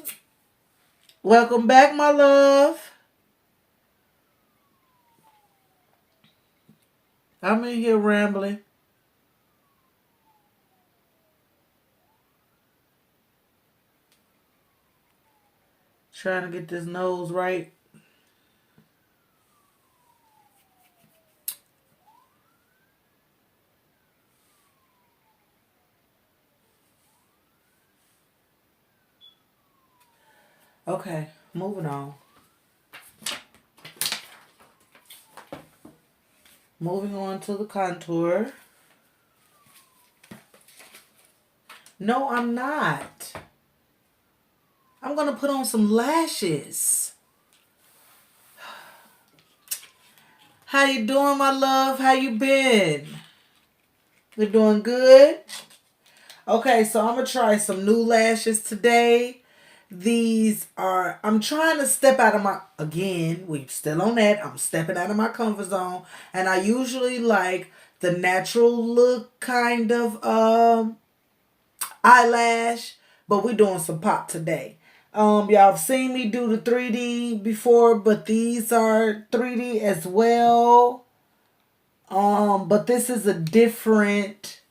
Welcome back, my love. I'm in here rambling. Trying to get this nose right. Okay, moving on. Moving on to the contour. No, I'm not. I'm going to put on some lashes. How you doing, my love? How you been? You doing good? Okay, so I'm going to try some new lashes today. These are, I'm trying to step out of my, again, we still on that. I'm stepping out of my comfort zone. And I usually like the natural look kind of eyelash. But we're doing some pop today. Y'all have seen me do the 3D before, but these are 3D as well. But this is a different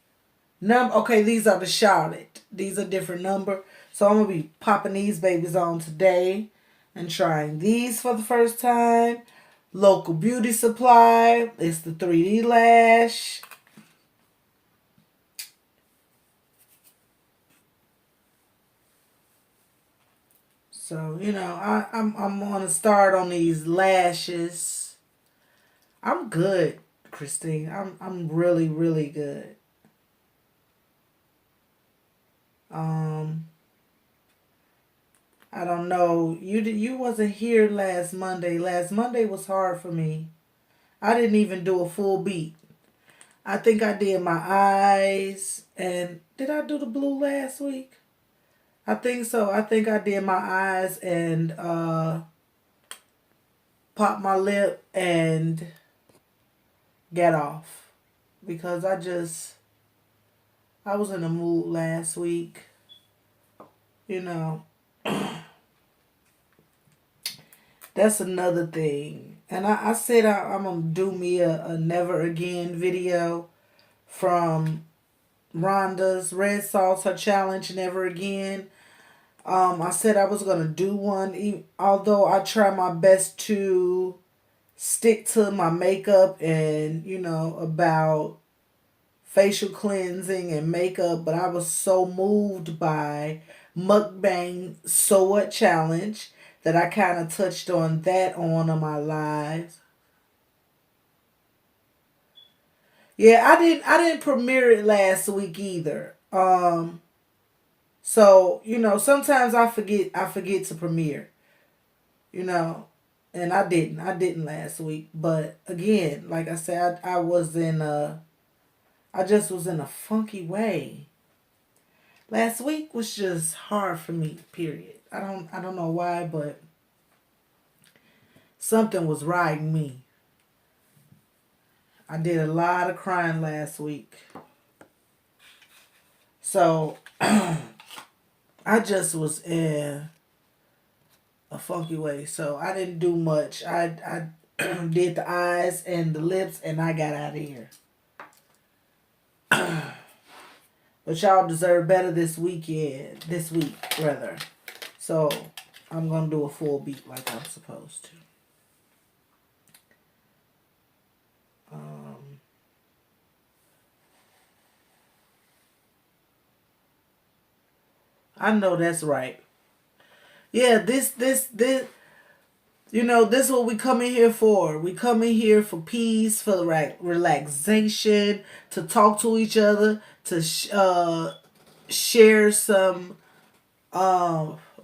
number. Okay, these are the shouted. These are different number. So I'm gonna be popping these babies on today and trying these for the first time. Local Beauty Supply. It's the 3D lash. So, I'm gonna start on these lashes. I'm good, Christine. I'm really, really good. Um I don't know. You wasn't here last Monday. Last Monday was hard for me. I didn't even do a full beat. I think I did my eyes, and did I do the blue last week? I think so. I think I did my eyes and popped my lip and get off because I was in a mood last week. You know, that's another thing. And I said I'm gonna do me a never again video from Rhonda's Red Salsa Challenge Never Again. I said I was gonna do one, although I try my best to stick to my makeup and about facial cleansing and makeup, but I was so moved by mukbang so what challenge that I kind of touched on that on one of my lives. Yeah, I didn't premiere it last week either. So, sometimes I forget to premiere, you know, and I didn't last week. But again, like I said, I just was in a funky way. Last week was just hard for me, period. I don't know why, but something was riding me. I did a lot of crying last week. So, I just was in a funky way. So I didn't do much. I did the eyes and the lips, and I got out of here. But y'all deserve better this weekend. This week, rather. So I'm gonna do a full beat like I'm supposed to. Um, I know that's right. Yeah, this. This is what we come in here for. We come in here for peace, for relaxation, to talk to each other, to share some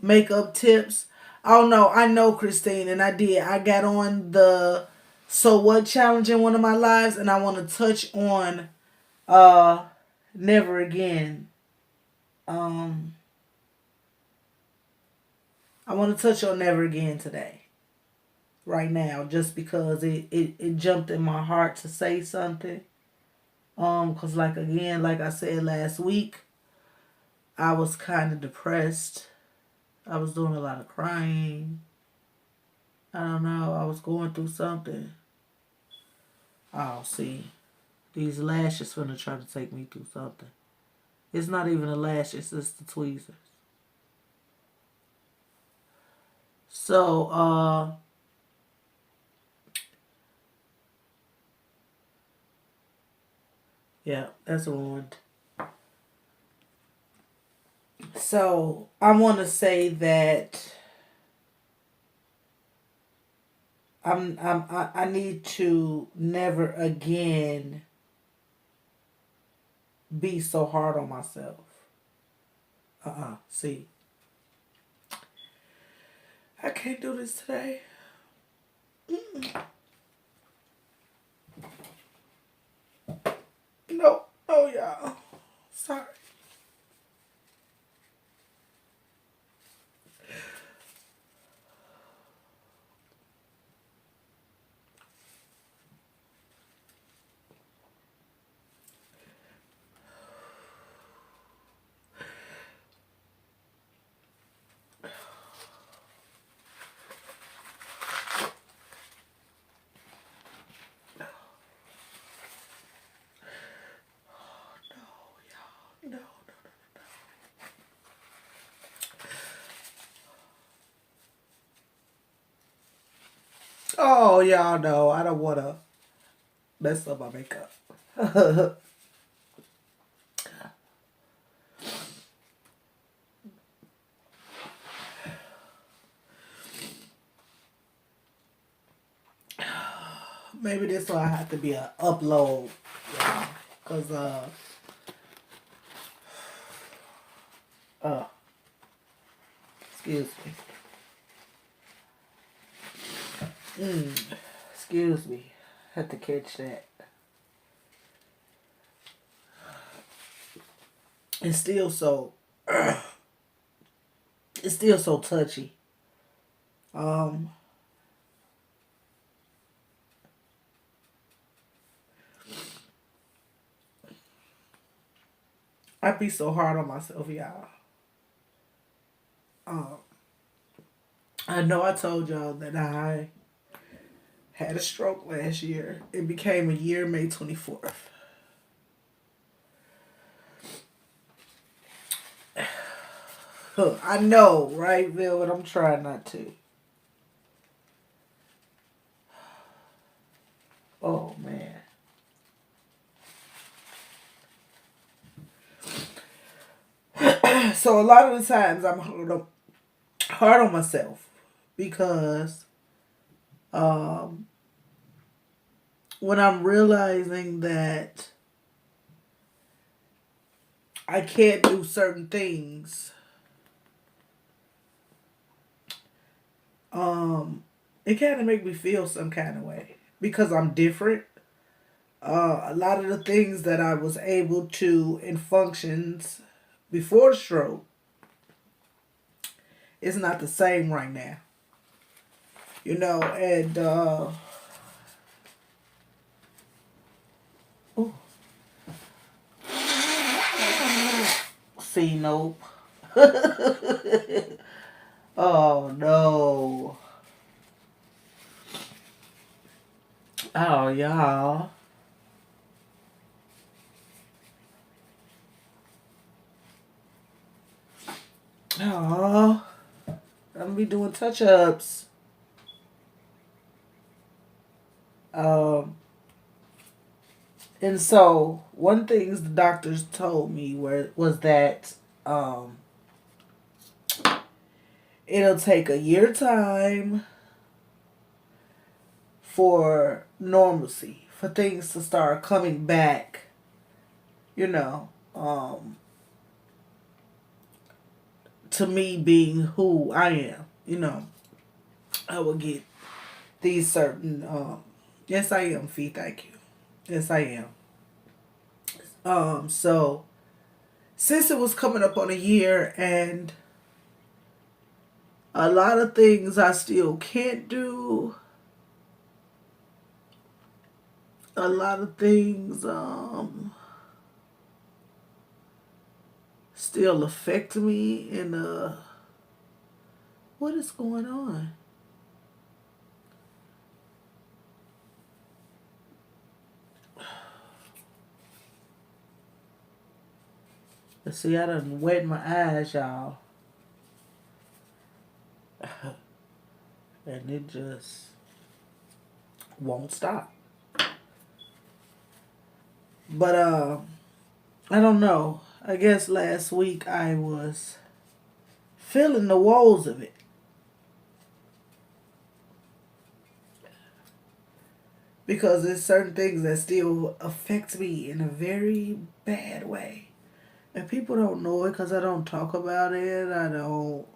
makeup tips. Oh no, I know, Christine, and I did. I got on the So What challenge in one of my lives, and I want to touch on uh Never Again. Um, I want to touch on Never Again today, right now, just because it jumped in my heart to say something. Cause like again, like I said last week, I was kind of depressed. I was doing a lot of crying. I don't know. I was going through something. Oh, see, these lashes finna try to take me through something. It's not even a lash. It's just the tweezers. So, yeah, that's ruined. So I want to say that I need to never again be so hard on myself. See, I can't do this today. No, oh y'all. Sorry. Oh, y'all know I don't want to mess up my makeup. Maybe this will have to be an upload, y'all. Because, uh, excuse me. Excuse me. Had to catch that. It's still so, it's still so touchy. Um, I be so hard on myself, y'all. Um, I know I told y'all that I had a stroke last year. It became a year, May 24th. I know, right, Bill, but I'm trying not to. Oh, man. So a lot of the times I'm hard on myself because um, when I'm realizing that I can't do certain things, it kind of make me feel some kind of way because I'm different. A lot of the things that I was able to in functions before the stroke is not the same right now. You know, and ooh, see, nope. Oh no. Oh y'all. Oh, I'm gonna be doing touch ups. Um, and so one things the doctors told me was that um, it'll take a year time for normalcy, for things to start coming back. You know, to me being who I am. You know, I will get these certain. Yes, I am. Fee, thank you. Yes, I am. So since it was coming up on a year and a lot of things I still can't do, a lot of things still affect me and what is going on? Let's see, I done wet my eyes, y'all. And it just won't stop. But I don't know. I guess last week I was feeling the woes of it. Because there's certain things that still affect me in a very bad way. And people don't know it because I don't talk about it. I don't,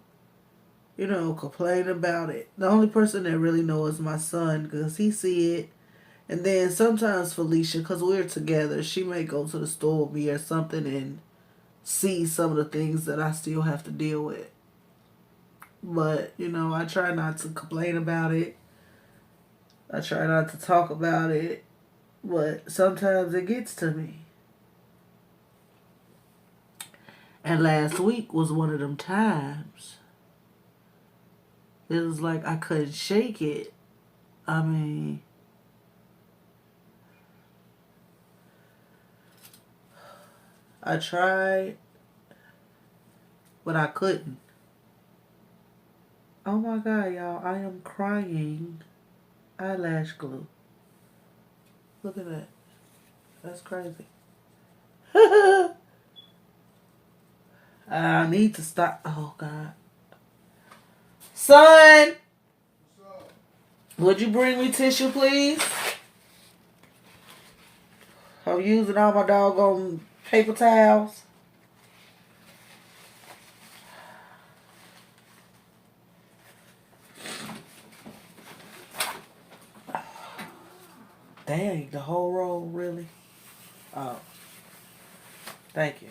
complain about it. The only person that really knows is my son because he see it. And then sometimes Felicia, because we're together, she may go to the store with me or something and see some of the things that I still have to deal with. But, I try not to complain about it. I try not to talk about it. But sometimes it gets to me. And last week was one of them times. It was like I couldn't shake it. I mean, I tried, but I couldn't. Oh my God, y'all, I am crying. Eyelash glue. Look at that. That's crazy. I need to stop. Oh, God. Son, would you bring me tissue, please? I'm using all my doggone paper towels. Dang, the whole roll, really? Oh, thank you.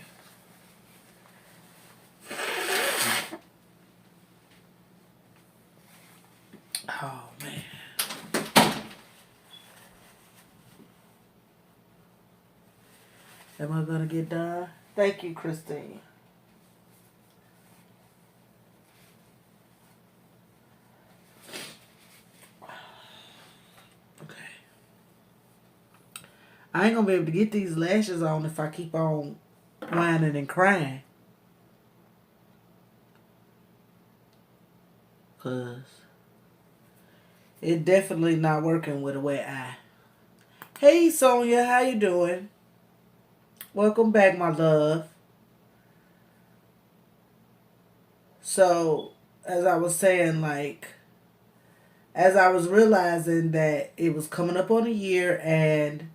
Oh, man. Am I going to get done? Thank you, Christine. Okay. I ain't going to be able to get these lashes on if I keep on whining and crying. Because it definitely not working with a wet eye. Hey, Sonia, how you doing? Welcome back, my love. So, as I was saying, like, as I was realizing that it was coming up on a year and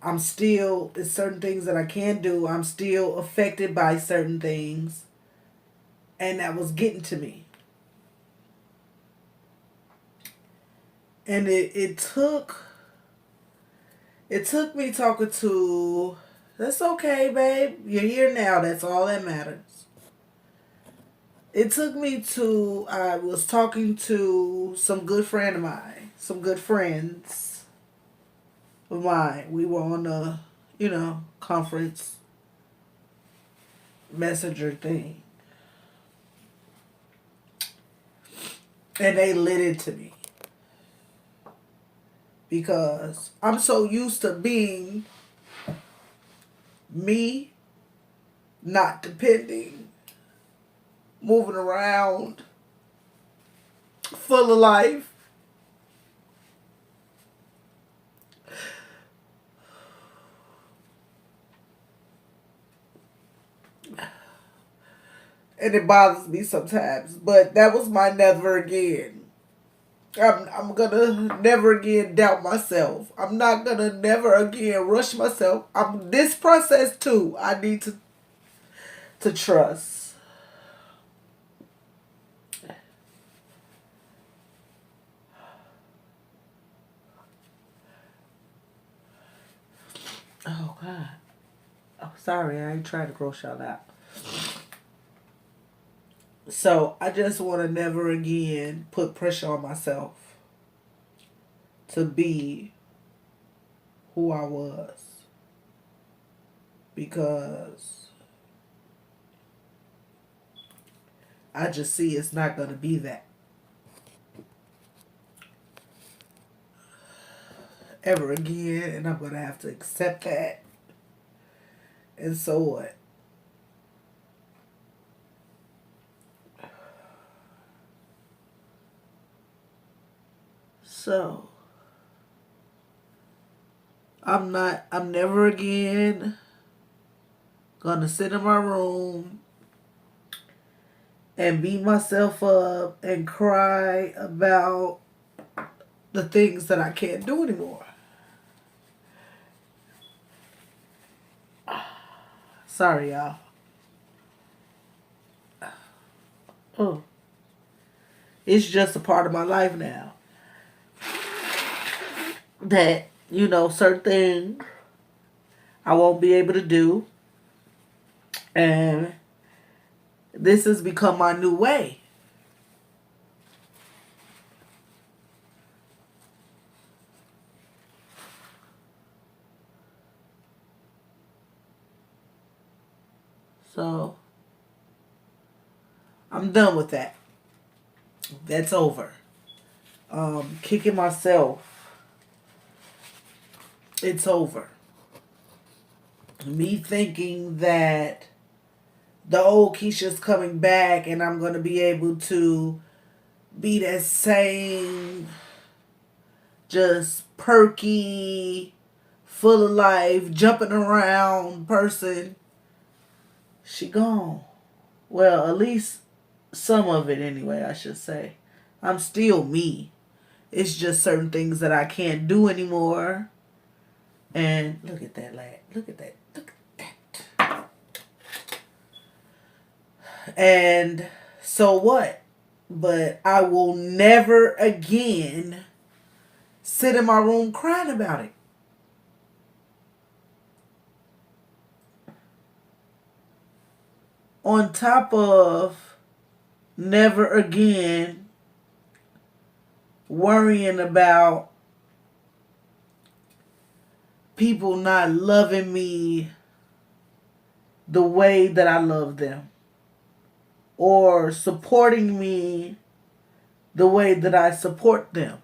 I'm still, it's certain things that I can't do, I'm still affected by certain things, and that was getting to me. And it took me talking to, that's okay, babe. You're here now. That's all that matters. It took me to, I was talking to some good friend of mine, some good friends of mine. We were on a, conference messenger thing. And they lit into me. Because I'm so used to being me, not depending, moving around, full of life. And it bothers me sometimes. But that was my never again. I'm gonna never again doubt myself. I'm not gonna never again rush myself. I'm this process too. I need to trust. Oh God. Oh, sorry, I ain't trying to gross y'all out. So I just want to never again put pressure on myself to be who I was, because I just see it's not going to be that ever again, and I'm going to have to accept that. And so what? So I'm never again gonna sit in my room and beat myself up and cry about the things that I can't do anymore. Sorry, y'all. Oh, it's just a part of my life now. That, certain things I won't be able to do. And this has become my new way. So, I'm done with that. That's over. Kicking myself. It's over. Me thinking that the old Keisha's coming back and I'm going to be able to be that same just perky, full of life, jumping around person, she gone. Well, at least some of it anyway, I should say. I'm still me. It's just certain things that I can't do anymore. And look at that lad. Look at that. Look at that. And so what? But I will never again sit in my room crying about it. On top of never again worrying about people not loving me the way that I love them, or supporting me the way that I support them.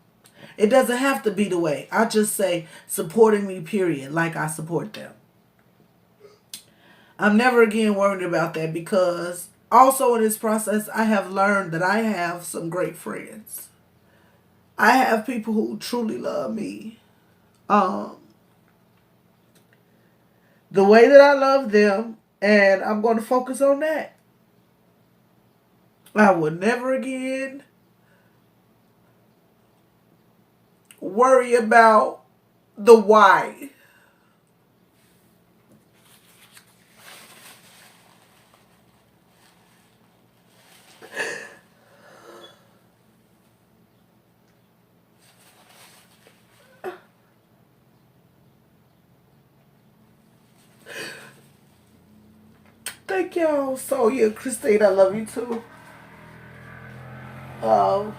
It doesn't have to be the way. I just say supporting me, period, like I support them. I'm never again worried about that, because also in this process, I have learned that I have some great friends. I have people who truly love me. Um, the way that I love them, and I'm going to focus on that. I will never again worry about the why. Thank y'all. So yeah, Christine, I love you too. Um,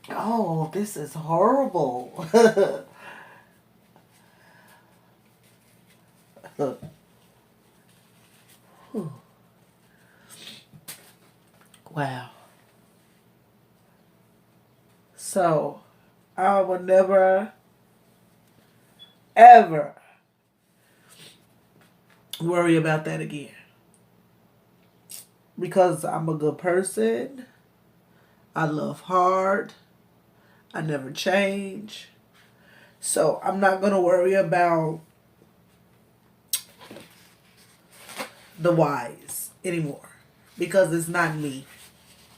oh, this is horrible. Wow. So I will never, ever worry about that again. Because I'm a good person. I love hard. I never change. So I'm not going to worry about the whys anymore. Because it's not me.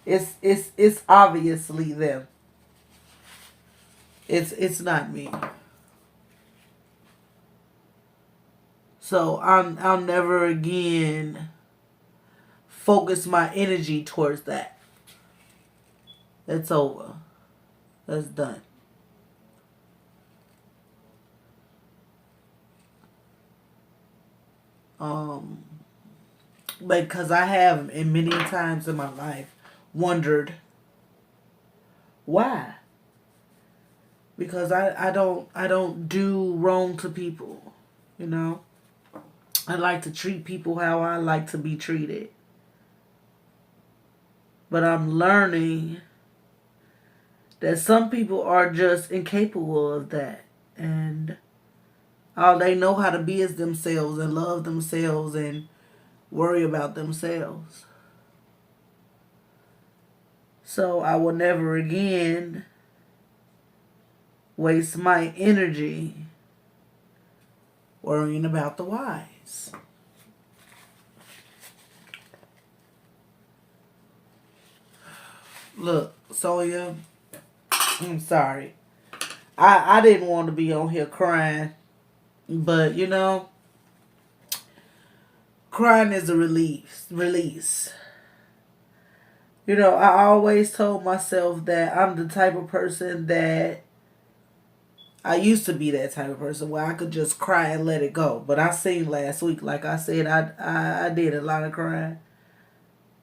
It's obviously them. It's not me. So I'll never again focus my energy towards that. It's over. That's done. Um, because I have, in many times in my life, wondered why. Because I don't do wrong to people, you know. I like to treat people how I like to be treated. But I'm learning that some people are just incapable of that. And all they know how to be is themselves and love themselves and worry about themselves. So I will never again waste my energy worrying about the whys. Look, Soya, I'm sorry. I didn't want to be on here crying, but you know, crying is a release. You know, I always told myself that I'm the type of person that I used to be that type of person where I could just cry and let it go. But I seen last week, like I said, I did a lot of crying.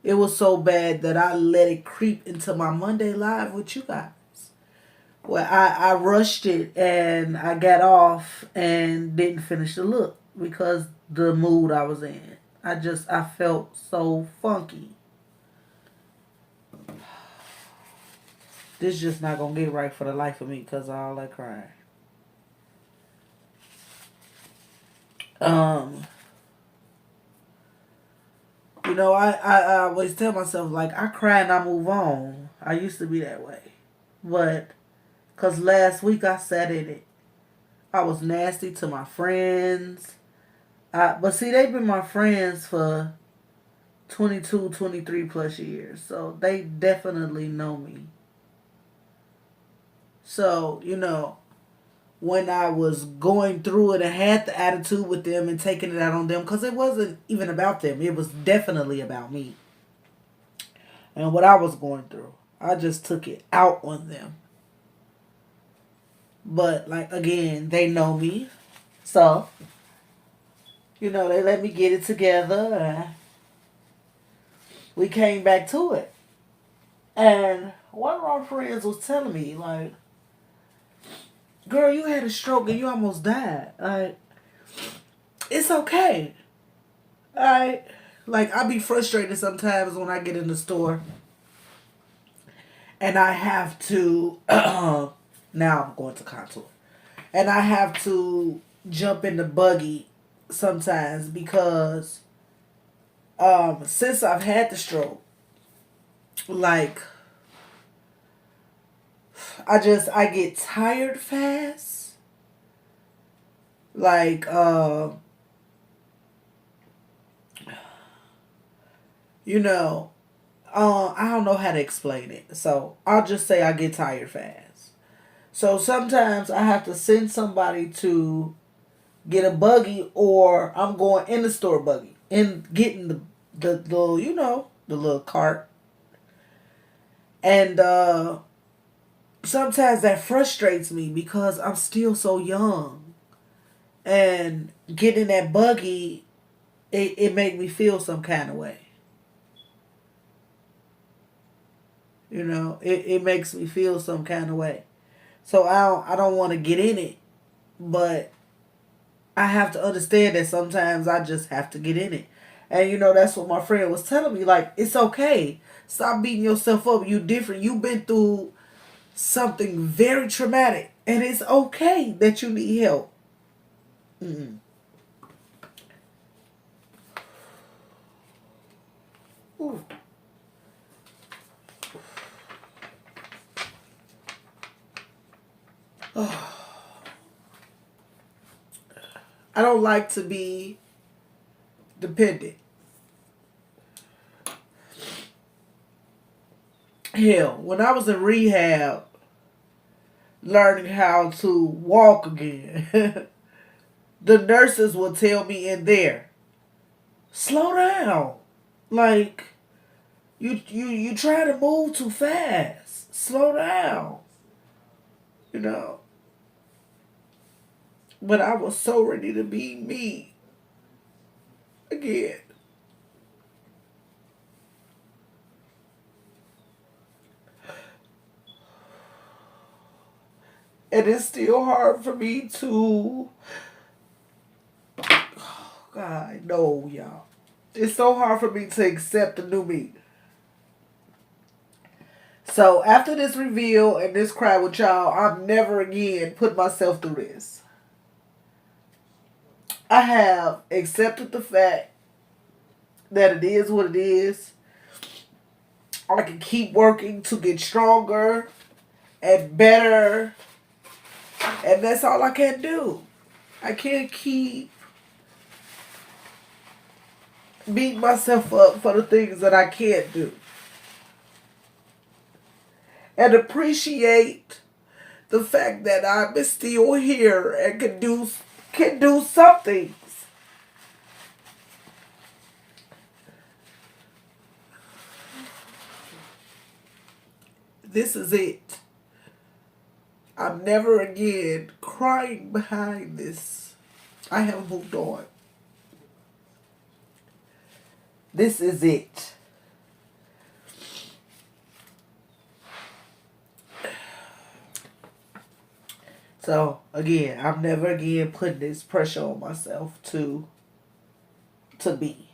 It was so bad that I let it creep into my Monday live with you guys. Well, I rushed it and I got off and didn't finish the look because the mood I was in. I felt so funky. This just not gonna get right for the life of me because of all that crying. Um, you know, I always tell myself, like, I cry and I move on. I used to be that way. But, because last week I sat in it. I was nasty to my friends. But see, they've been my friends for 22, 23 plus years. So they definitely know me. So, when I was going through it, I had the attitude with them and taking it out on them because it wasn't even about them. It was definitely about me and what I was going through. I just took it out on them. But, like, again, they know me. So, they let me get it together. And we came back to it. And one of our friends was telling me, like, girl, you had a stroke and you almost died. Like, it's okay. I be frustrated sometimes when I get in the store and I have to now I'm going to contour. And I have to jump in the buggy sometimes because since I've had the stroke, like I get tired fast. Like you know, I don't know how to explain it. So I'll just say I get tired fast. So sometimes I have to send somebody to get a buggy, or I'm going in the store buggy and getting the little the little cart. And sometimes that frustrates me because I'm still so young, and getting that buggy, it make me feel some kind of way. It makes me feel some kind of way. So I don't want to get in it, but I have to understand that sometimes I just have to get in it. And that's what my friend was telling me. Like, it's okay. Stop beating yourself up. You different. You've been through something very traumatic, and it's okay that you need help. Mm-mm. Ooh. I don't like to be dependent. Hell, when I was in rehab, learning how to walk again, the nurses would tell me in there, slow down. Like, you try to move too fast. Slow down. You know. But I was so ready to be me again. And it's still hard for me to, God, no, y'all. It's so hard for me to accept the new me. So after this reveal and this cry with y'all, I'm never again put myself through this. I have accepted the fact that it is what it is. I can keep working to get stronger and better. And that's all I can do. I can't keep beating myself up for the things that I can't do. And appreciate the fact that I'm still here and can do something. This is it. I'm never again crying behind this. I have moved on. This is it. So again, I'm never again putting this pressure on myself to be.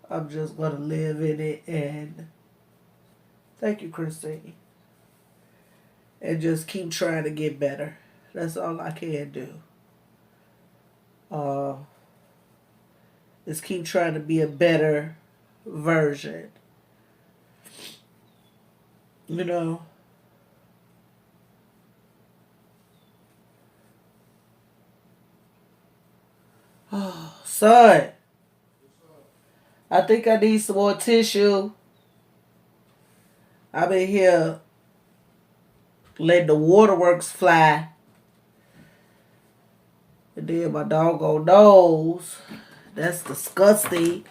I'm just gonna live in it and thank you, Christine. And just keep trying to get better. That's all I can do. Uh, is keep trying to be a better version. You know. Oh, son, I think I need some more tissue. I've been here letting the waterworks fly. And then my doggone nose. That's disgusting.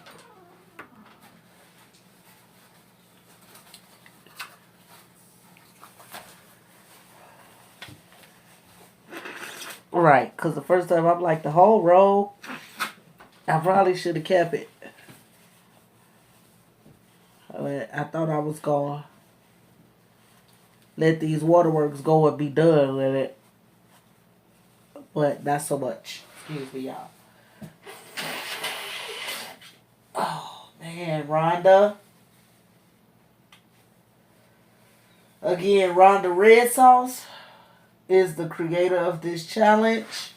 Right, because the first time I'm like, the whole road, I probably should have kept it. I thought I was going to let these waterworks go and be done with it. But not so much. Excuse me, y'all. Oh, man, Rhonda. Again, Rhonda Red Sauce is the creator of this challenge.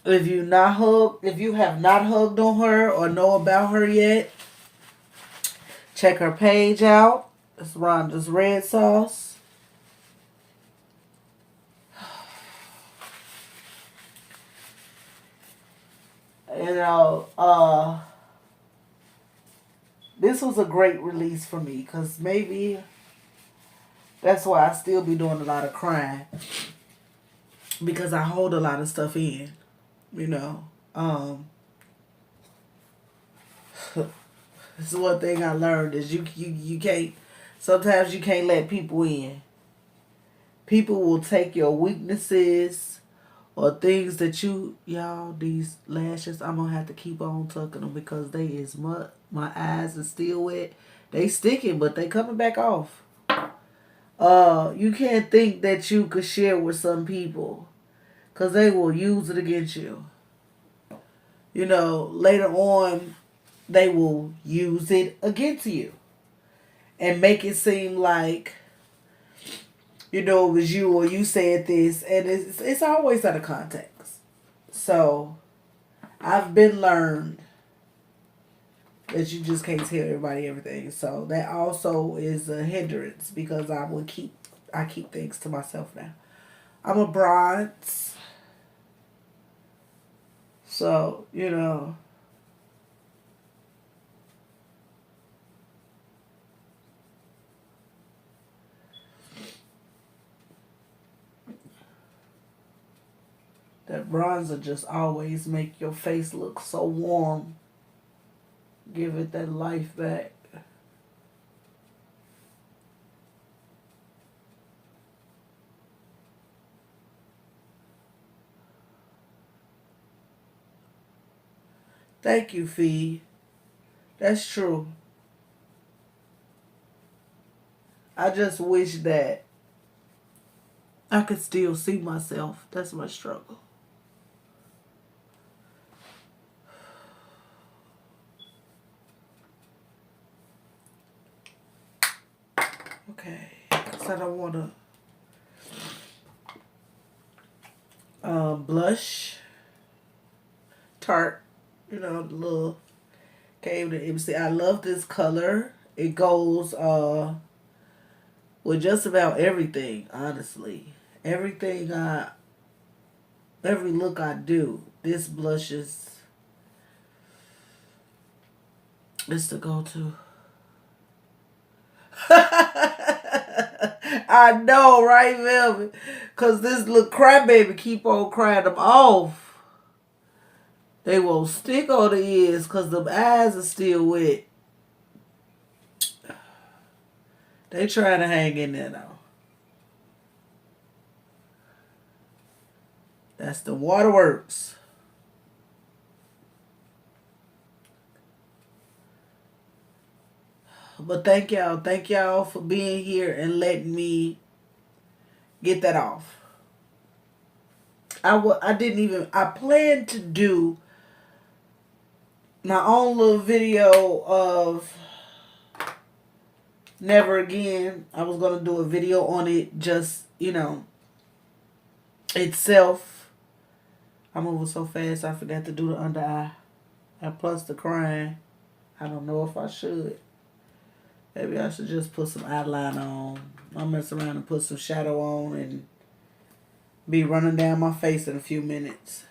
If you have not hugged on her or know about her yet, check her page out. It's Rhonda's Red Sauce. You know, this was a great release for me because maybe that's why I still be doing a lot of crying, because I hold a lot of stuff in, you know. This is one thing I learned is you can't, sometimes you can't let people in. People will take your weaknesses or things that y'all, these lashes, I'm going to have to keep on tucking them because they is my eyes are still wet. They sticking, but they coming back off. You can't think that you could share with some people because they will use it against you. You know, later on, they will use it against you and make it seem like, you know, it was you or you said this, and it's always out of context. So, I've been learned that you just can't tell everybody everything. So that also is a hindrance because I keep things to myself now. I'm a bronze, so you know. That bronzer just always make your face look so warm. Give it that life back. Thank you, Fee. That's true. I just wish that I could still see myself. That's my struggle. Okay. Because I don't want to blush. Tarte. You know, the little came to MC. I love this color. It goes with just about everything, honestly. Everything every look I do, this blush is the go-to. I know, right, Velvet? Because this little crybaby keep on crying them off. They won't stick on the ears because the eyes are still wet. They trying to hang in there, though. That's the waterworks. But thank y'all. Thank y'all for being here and letting me get that off. I planned to do my own little video of Never Again. I was going to do a video on it just, you know, itself. I'm moving so fast I forgot to do the under eye. And plus the crying. I don't know if I should. Maybe I should just put some eyeliner on. I'll mess around and put some shadow on and be running down my face in a few minutes.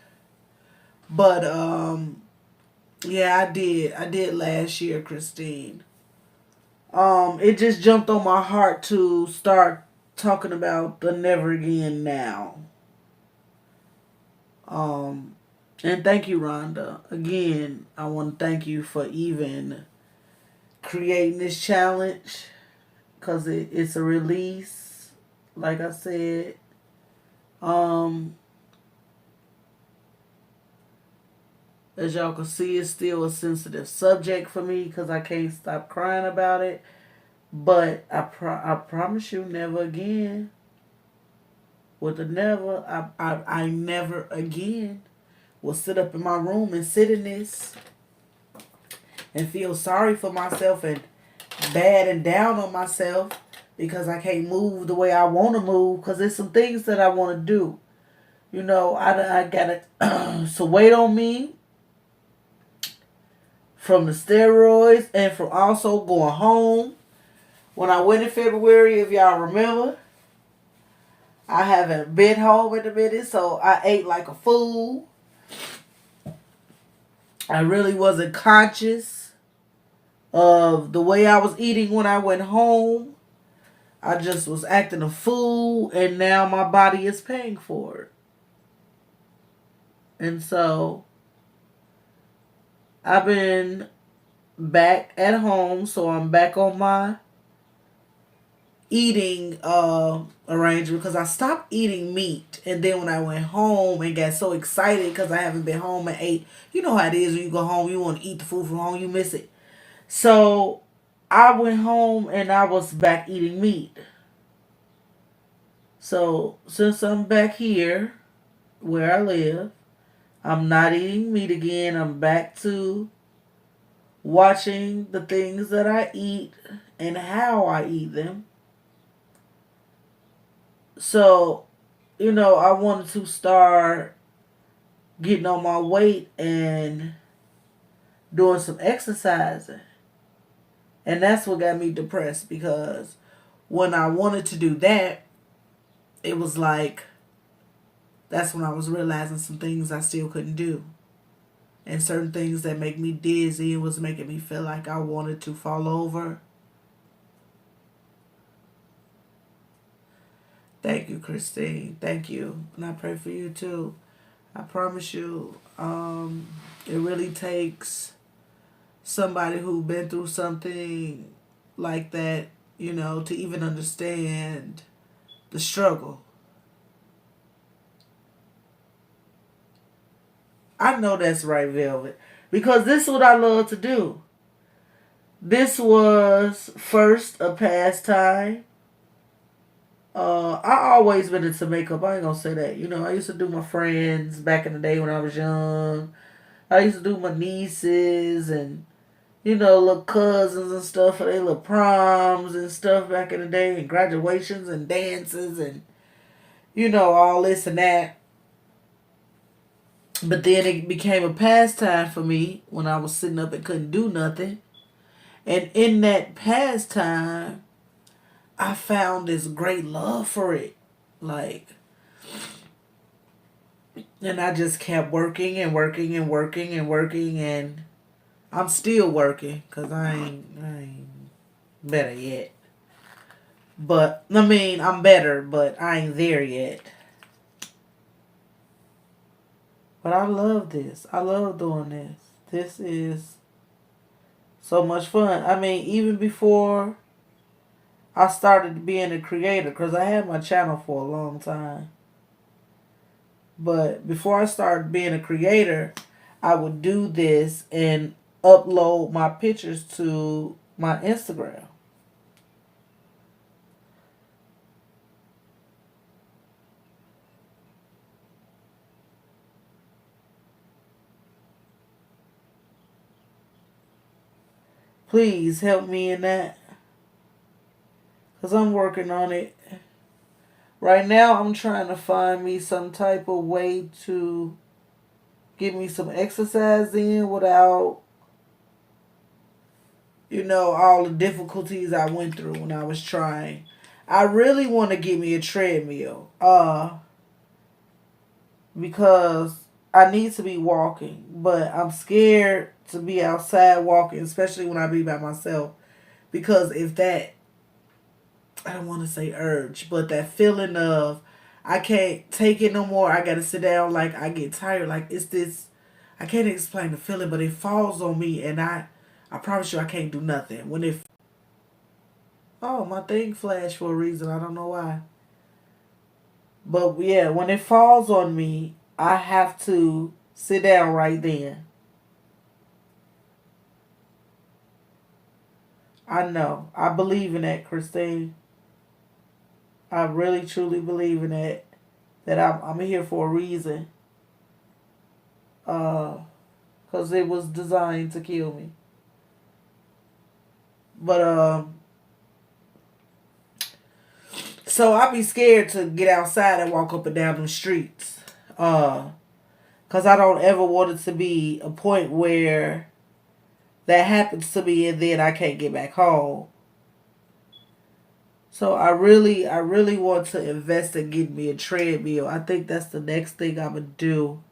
But yeah, I did. I did last year, Christine. It just jumped on my heart to start talking about the never again now. Um, and thank you, Rhonda. Again, I want to thank you for even creating this challenge because it's a release. Like I said, um, as y'all can see, it's still a sensitive subject for me because I can't stop crying about it. But I promise you, never again. With the never, I never again will sit up in my room and sit in this and feel sorry for myself and bad and down on myself because I can't move the way I want to move because there's some things that I want to do. You know, I got some weight on me from the steroids and from also going home. When I went in February, if y'all remember, I haven't been home in a minute, so I ate like a fool. I really wasn't conscious of the way I was eating when I went home. I just was acting a fool, and now my body is paying for it. And so I've been back at home, so I'm back on my eating arrangement because I stopped eating meat, and then when I went home and got so excited because I haven't been home and ate, you know how it is when you go home, you want to eat the food from home, you miss it. So I went home and I was back eating meat. So since I'm back here where I live, I'm not eating meat again. I'm back to watching the things that I eat and how I eat them. So, I wanted to start getting on my weight and doing some exercising. And that's what got me depressed because when I wanted to do that, it was like that's when I was realizing some things I still couldn't do. And certain things that make me dizzy and was making me feel like I wanted to fall over. Thank you, Christine. Thank you. And I pray for you too. I promise you, it really takes somebody who's been through something like that, to even understand the struggle. I know that's right, Velvet. Because this is what I love to do. This was first a pastime. I always been into makeup. I ain't gonna say that. I used to do my friends back in the day when I was young. I used to do my nieces and little cousins and stuff for their little proms and stuff back in the day and graduations and dances and all this and that. But then it became a pastime for me when I was sitting up and couldn't do nothing. And in that pastime, I found this great love for it. Like, and I just kept working and working and working and working, and I'm still working because I ain't better yet. But, I mean, I'm better, but I ain't there yet. But I love this. I love doing this. This is so much fun. I mean, even before I started being a creator, because I had my channel for a long time. But before I started being a creator, I would do this and upload my pictures to my Instagram. Please help me in that. Because I'm working on it. Right now, I'm trying to find me some type of way to get me some exercise in without, all the difficulties I went through when I was trying. I really want to get me a treadmill. Because I need to be walking, but I'm scared to be outside walking, especially when I be by myself. Because if that, I don't want to say urge, but that feeling of I can't take it no more, I gotta sit down, like I get tired, like it's this, I can't explain the feeling, but it falls on me, and I promise you I can't do nothing. Oh, my thing flashed for a reason, I don't know why. But yeah, when it falls on me, I have to sit down right then. I know. I believe in that, Christine. I really truly believe in that. That I'm here for a reason. Cause it was designed to kill me. But so I be scared to get outside and walk up and down them streets. Cause I don't ever want it to be a point where that happens to me and then I can't get back home. So I really want to invest in getting me a treadmill. I think that's the next thing I'm gonna do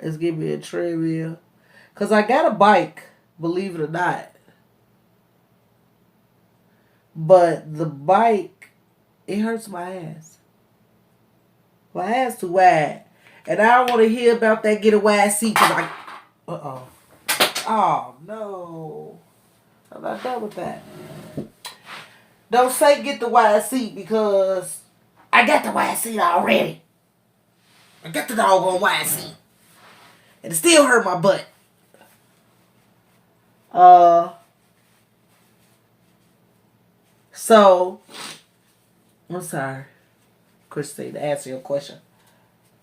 is get me a treadmill. Cause I got a bike, believe it or not. But the bike, it hurts my ass. My ass too wide. And I don't want to hear about that get a wide seat because uh-oh. Oh, no. I'm not done with that. Don't say get the wide seat because I got the wide seat already. I got the doggone wide seat. And it still hurt my butt. So, I'm sorry, Christine, to answer your question.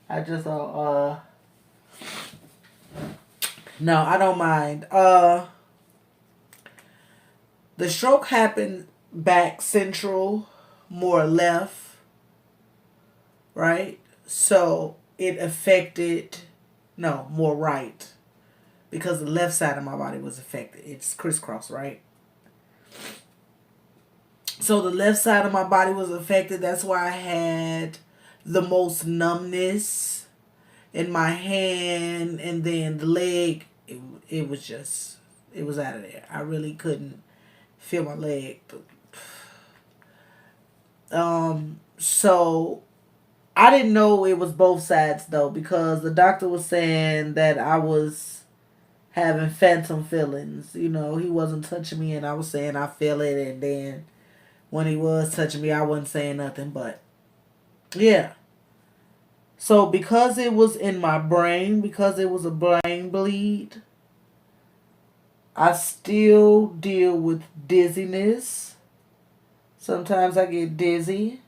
I just, no, I don't mind. The stroke happened back central, more left, right? So it affected, no, more right. Because the left side of my body was affected. It's crisscross, right? So the left side of my body was affected. That's why I had the most numbness in my hand, and then the leg. It was just, it was out of there. I really couldn't feel my leg. So I didn't know it was both sides though, because the doctor was saying that I was having phantom feelings. He wasn't touching me and I was saying I feel it, and then when he was touching me I wasn't saying nothing. But yeah. So because it was in my brain, because it was a brain bleed, I still deal with dizziness. Sometimes I get dizzy.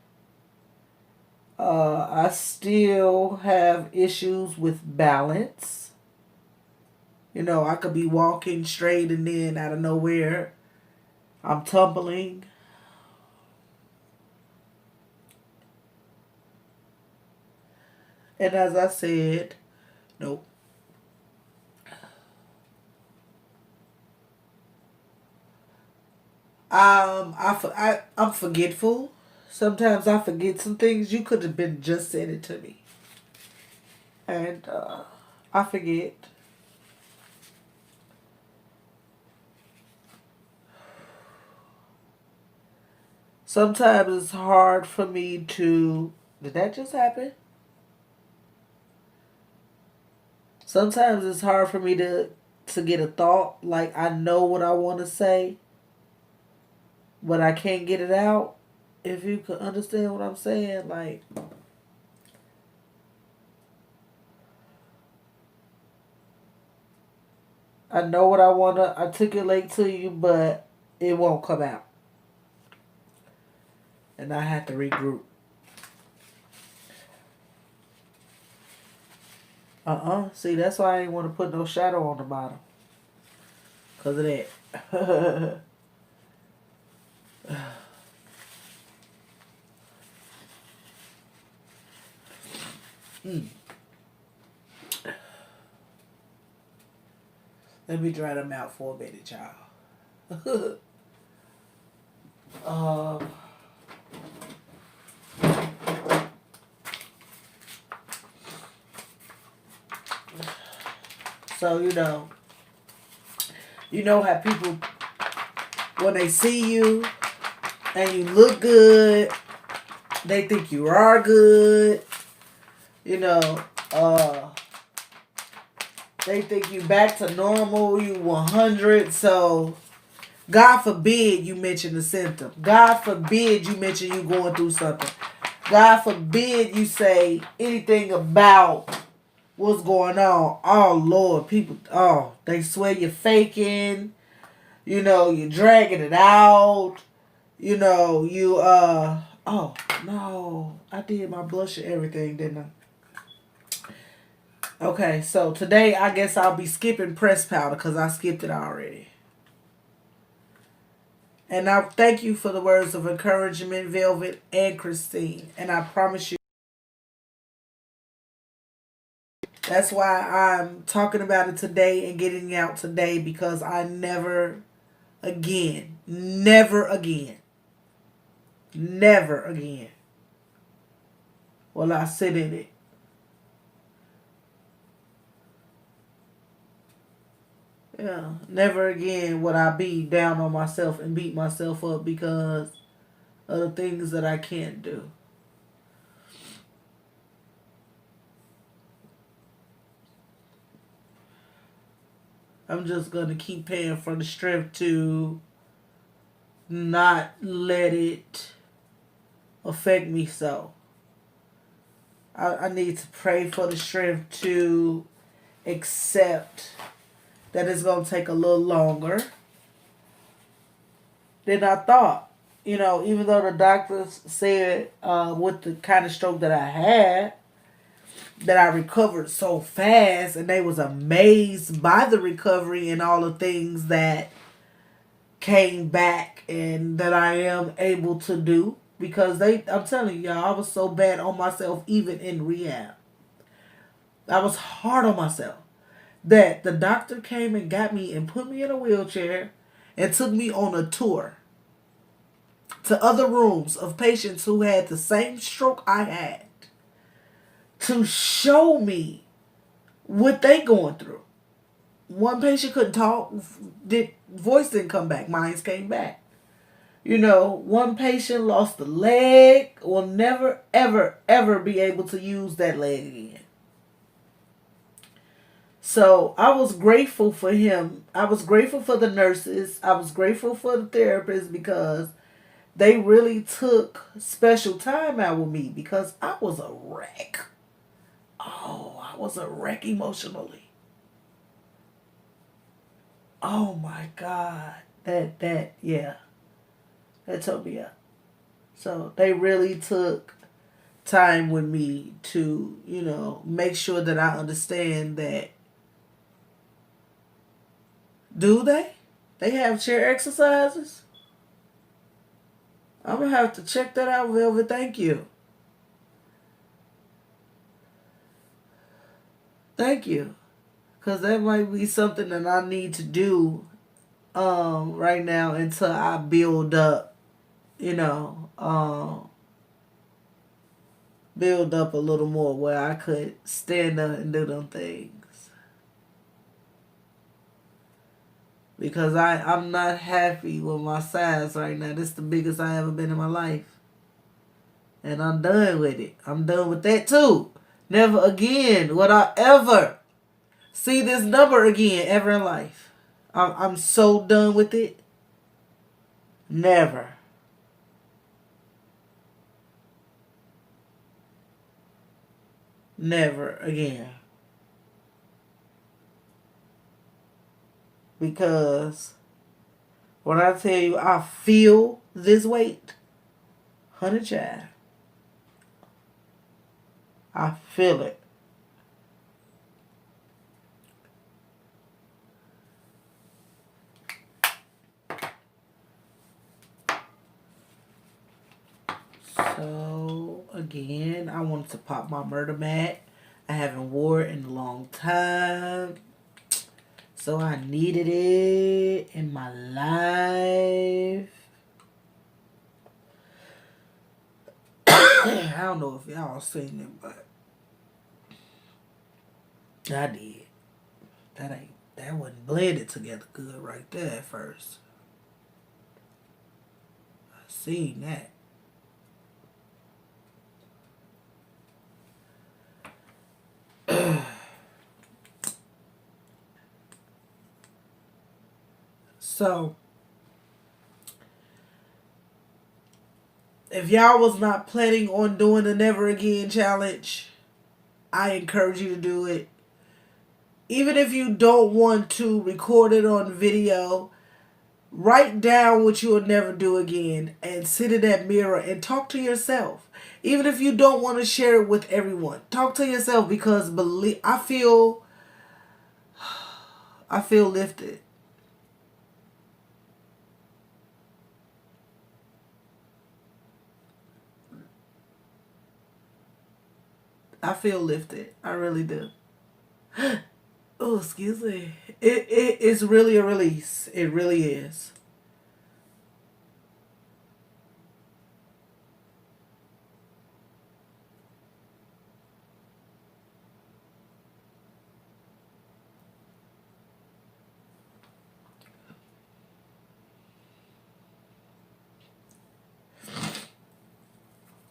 I still have issues with balance. I could be walking straight and then out of nowhere I'm tumbling. And as I said, nope. I'm forgetful. Sometimes I forget some things. You could have been just said it to me. And I forget. Sometimes it's hard for me to... Did that just happen? Sometimes it's hard for me to get a thought. Like I know what I want to say, but I can't get it out. If you could understand what I'm saying, like... I know what I want to articulate to you, but it won't come out. And I have to regroup. See, that's why I ain't want to put no shadow on the bottom. Because of that. Let me dry them out for a minute, y'all. um, so you know how people, when they see you and you look good, they think you are good. You know, they think you back to normal, you 100. So God forbid you mention the symptom. God forbid you mention you going through something. God forbid you say anything about what's going on. Oh Lord, people, they swear you're faking. You're dragging it out. Oh no, I did my blush and everything, didn't I? Okay, so today I guess I'll be skipping press powder because I skipped it already. And I thank you for the words of encouragement, Velvet and Christine. And I promise you, that's why I'm talking about it today and getting it out today, because I never again, never again, never again will I sit in it. Yeah, never again would I be down on myself and beat myself up because of the things that I can't do. I'm just going to keep paying for the strength to not let it affect me so. I need to pray for the strength to accept that it's going to take a little longer than I thought. Even though the doctors said with the kind of stroke that I had, that I recovered so fast, and they was amazed by the recovery and all the things that came back and that I am able to do, because I'm telling y'all, I was so bad on myself even in rehab. I was hard on myself that the doctor came and got me and put me in a wheelchair and took me on a tour to other rooms of patients who had the same stroke I had to show me what they going through. One patient couldn't talk, voice didn't come back, mine came back. One patient lost a leg, will never, ever, ever be able to use that leg again. So I was grateful for him. I was grateful for the nurses. I was grateful for the therapists, because they really took special time out with me, because I was a wreck. Oh, I was a wreck emotionally. Oh my God. Yeah. That took me up. So they really took time with me to, make sure that I understand that. Do they? They have chair exercises? I'm going to have to check that out, Velvet. Thank you. Thank you. Because that might be something that I need to do right now until I build up, build up a little more where I could stand up and do them things. Because I'm not happy with my size right now. This is the biggest I ever been in my life. And I'm done with it. I'm done with that too. Never again would I ever see this number again ever in life. I'm so done with it. Never. Never again. Because when I tell you I feel this weight, honey child, I feel it. So again, I wanted to pop my murder mat. I haven't wore it in a long time. So I needed it in my life. I don't know if y'all seen it, but I did. That wasn't blended together good right there at first. I seen that. So if y'all was not planning on doing the Never Again challenge, I encourage you to do it. Even if you don't want to record it on video, write down what you will never do again and sit in that mirror and talk to yourself. Even if you don't want to share it with everyone, talk to yourself, because I feel lifted. I feel lifted. I really do. Oh, excuse me. It's really a release. It really is.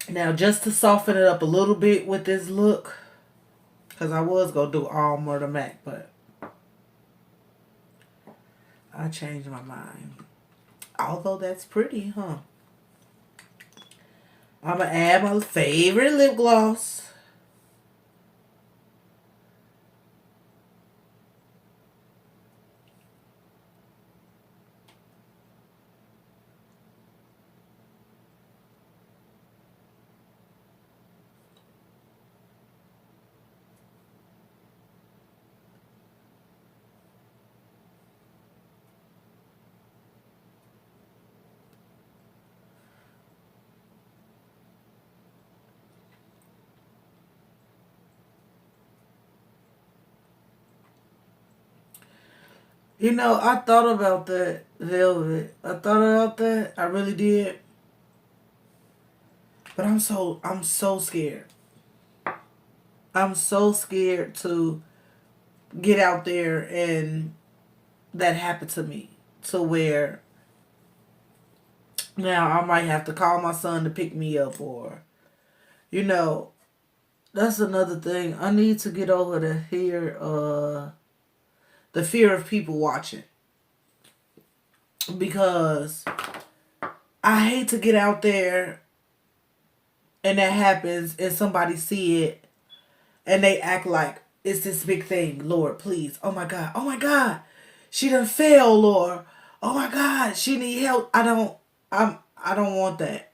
Now, just to soften it up a little bit with this look, because I was going to do all Murder Mac, but I changed my mind. Although that's pretty, huh? I'm going to add my favorite lip gloss. You know, I thought about that velvet. I thought about that. I really did. But I'm so scared. I'm so scared to get out there and that happened to me. To where now I might have to call my son to pick me up, or you know, that's another thing. I need to get over the fear of people watching, because I hate to get out there and that happens and somebody see it and they act like it's this big thing. Lord, please. Oh my God. Oh my God. She done fell, Lord. Oh my God. She need help. I don't want that.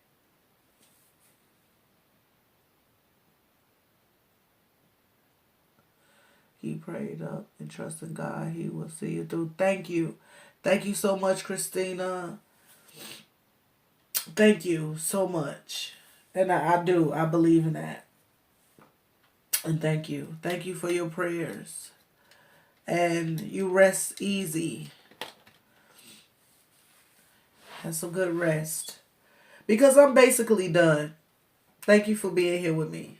He prayed up and trusted God. He will see you through. Thank you. Thank you so much, Christina. Thank you so much. And I do. I believe in that. And thank you. Thank you for your prayers. And you rest easy. Have some good rest. Because I'm basically done. Thank you for being here with me.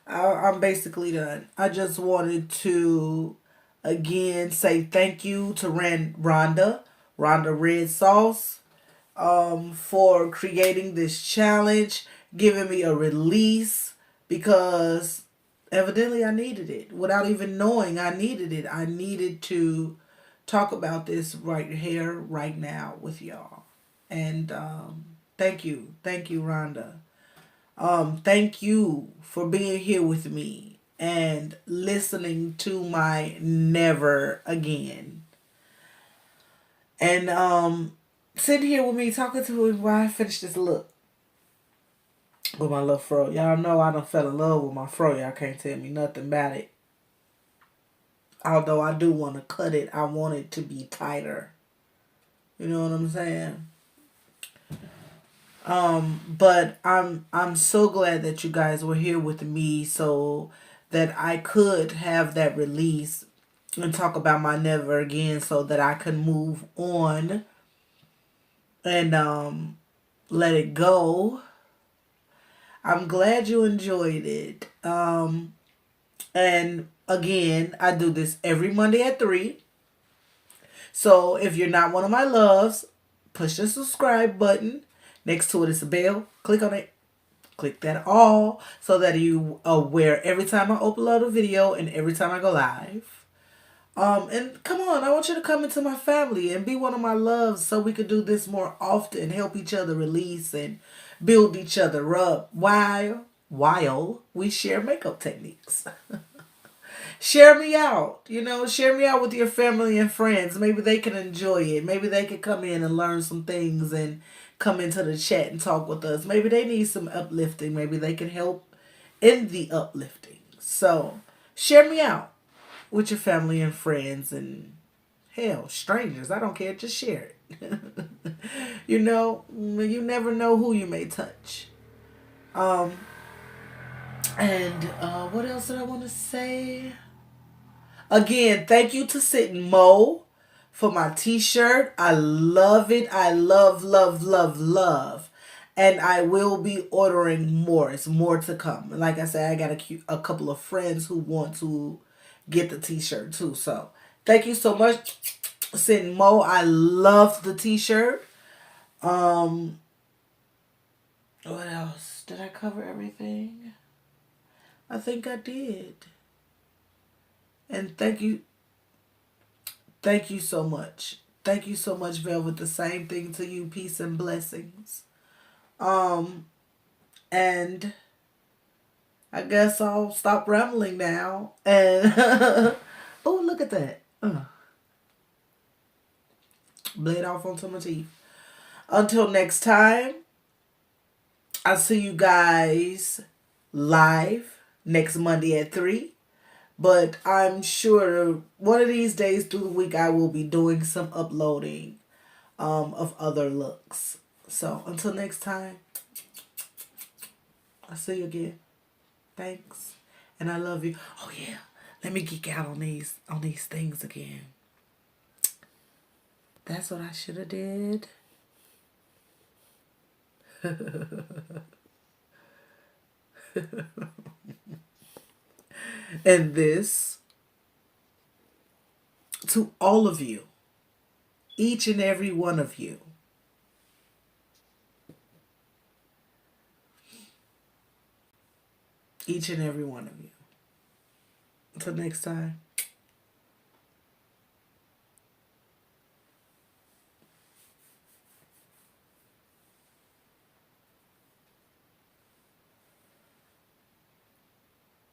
I'm basically done. I just wanted to again say thank you to Rhonda Red Sauce, for creating this challenge, giving me a release, because evidently I needed it. Without even knowing I needed it. I needed to talk about this right here, right now with y'all. And thank you. Thank you, Rhonda. Thank you for being here with me and listening to my Never Again. And sitting here with me talking to him while I finish this look with my little fro. Y'all know I done fell in love with my fro. Y'all can't tell me nothing about it. Although I do want to cut it, I want it to be tighter. You know what I'm saying? But I'm so glad that you guys were here with me so that I could have that release and talk about my never again so that I can move on and let it go. I'm glad you enjoyed it. And again, I do this every Monday at 3. So if you're not one of my loves, push the subscribe button. Next to it is a bell. Click on it. Click that all so that you are aware every time I upload a video and every time I go live. And come on, I want you to come into my family and be one of my loves so we could do this more often, help each other release and build each other up while we share makeup techniques. Share me out, share me out with your family and friends. Maybe they can enjoy it. Maybe they could come in and learn some things and come into the chat and talk with us. Maybe they need some uplifting. Maybe they can help in the uplifting. So, share me out with your family and friends and hell, strangers. I don't care. Just share it. You never know who you may touch. Um, and what else did I want to say? Again, thank you to Sit and Mo for my t-shirt. I love it. I love, love, love, love. And I will be ordering more. It's more to come. Like I said, I got a couple of friends who want to get the t-shirt too. So thank you so much, Sit and Mo. I love the t-shirt. What else? Did I cover everything? I think I did. And thank you. Thank you so much. Thank you so much, Velvet. The same thing to you. Peace and blessings. And I guess I'll stop rambling now. And oh, look at that. Blade off onto my teeth. Until next time, I'll see you guys live next Monday at 3. But I'm sure one of these days through the week I will be doing some uploading of other looks. So until next time, I'll see you again. Thanks. And I love you. Oh yeah. Let me geek out on these things again. That's what I should have did. And this to all of you, each and every one of you. Each and every one of you. Until next time.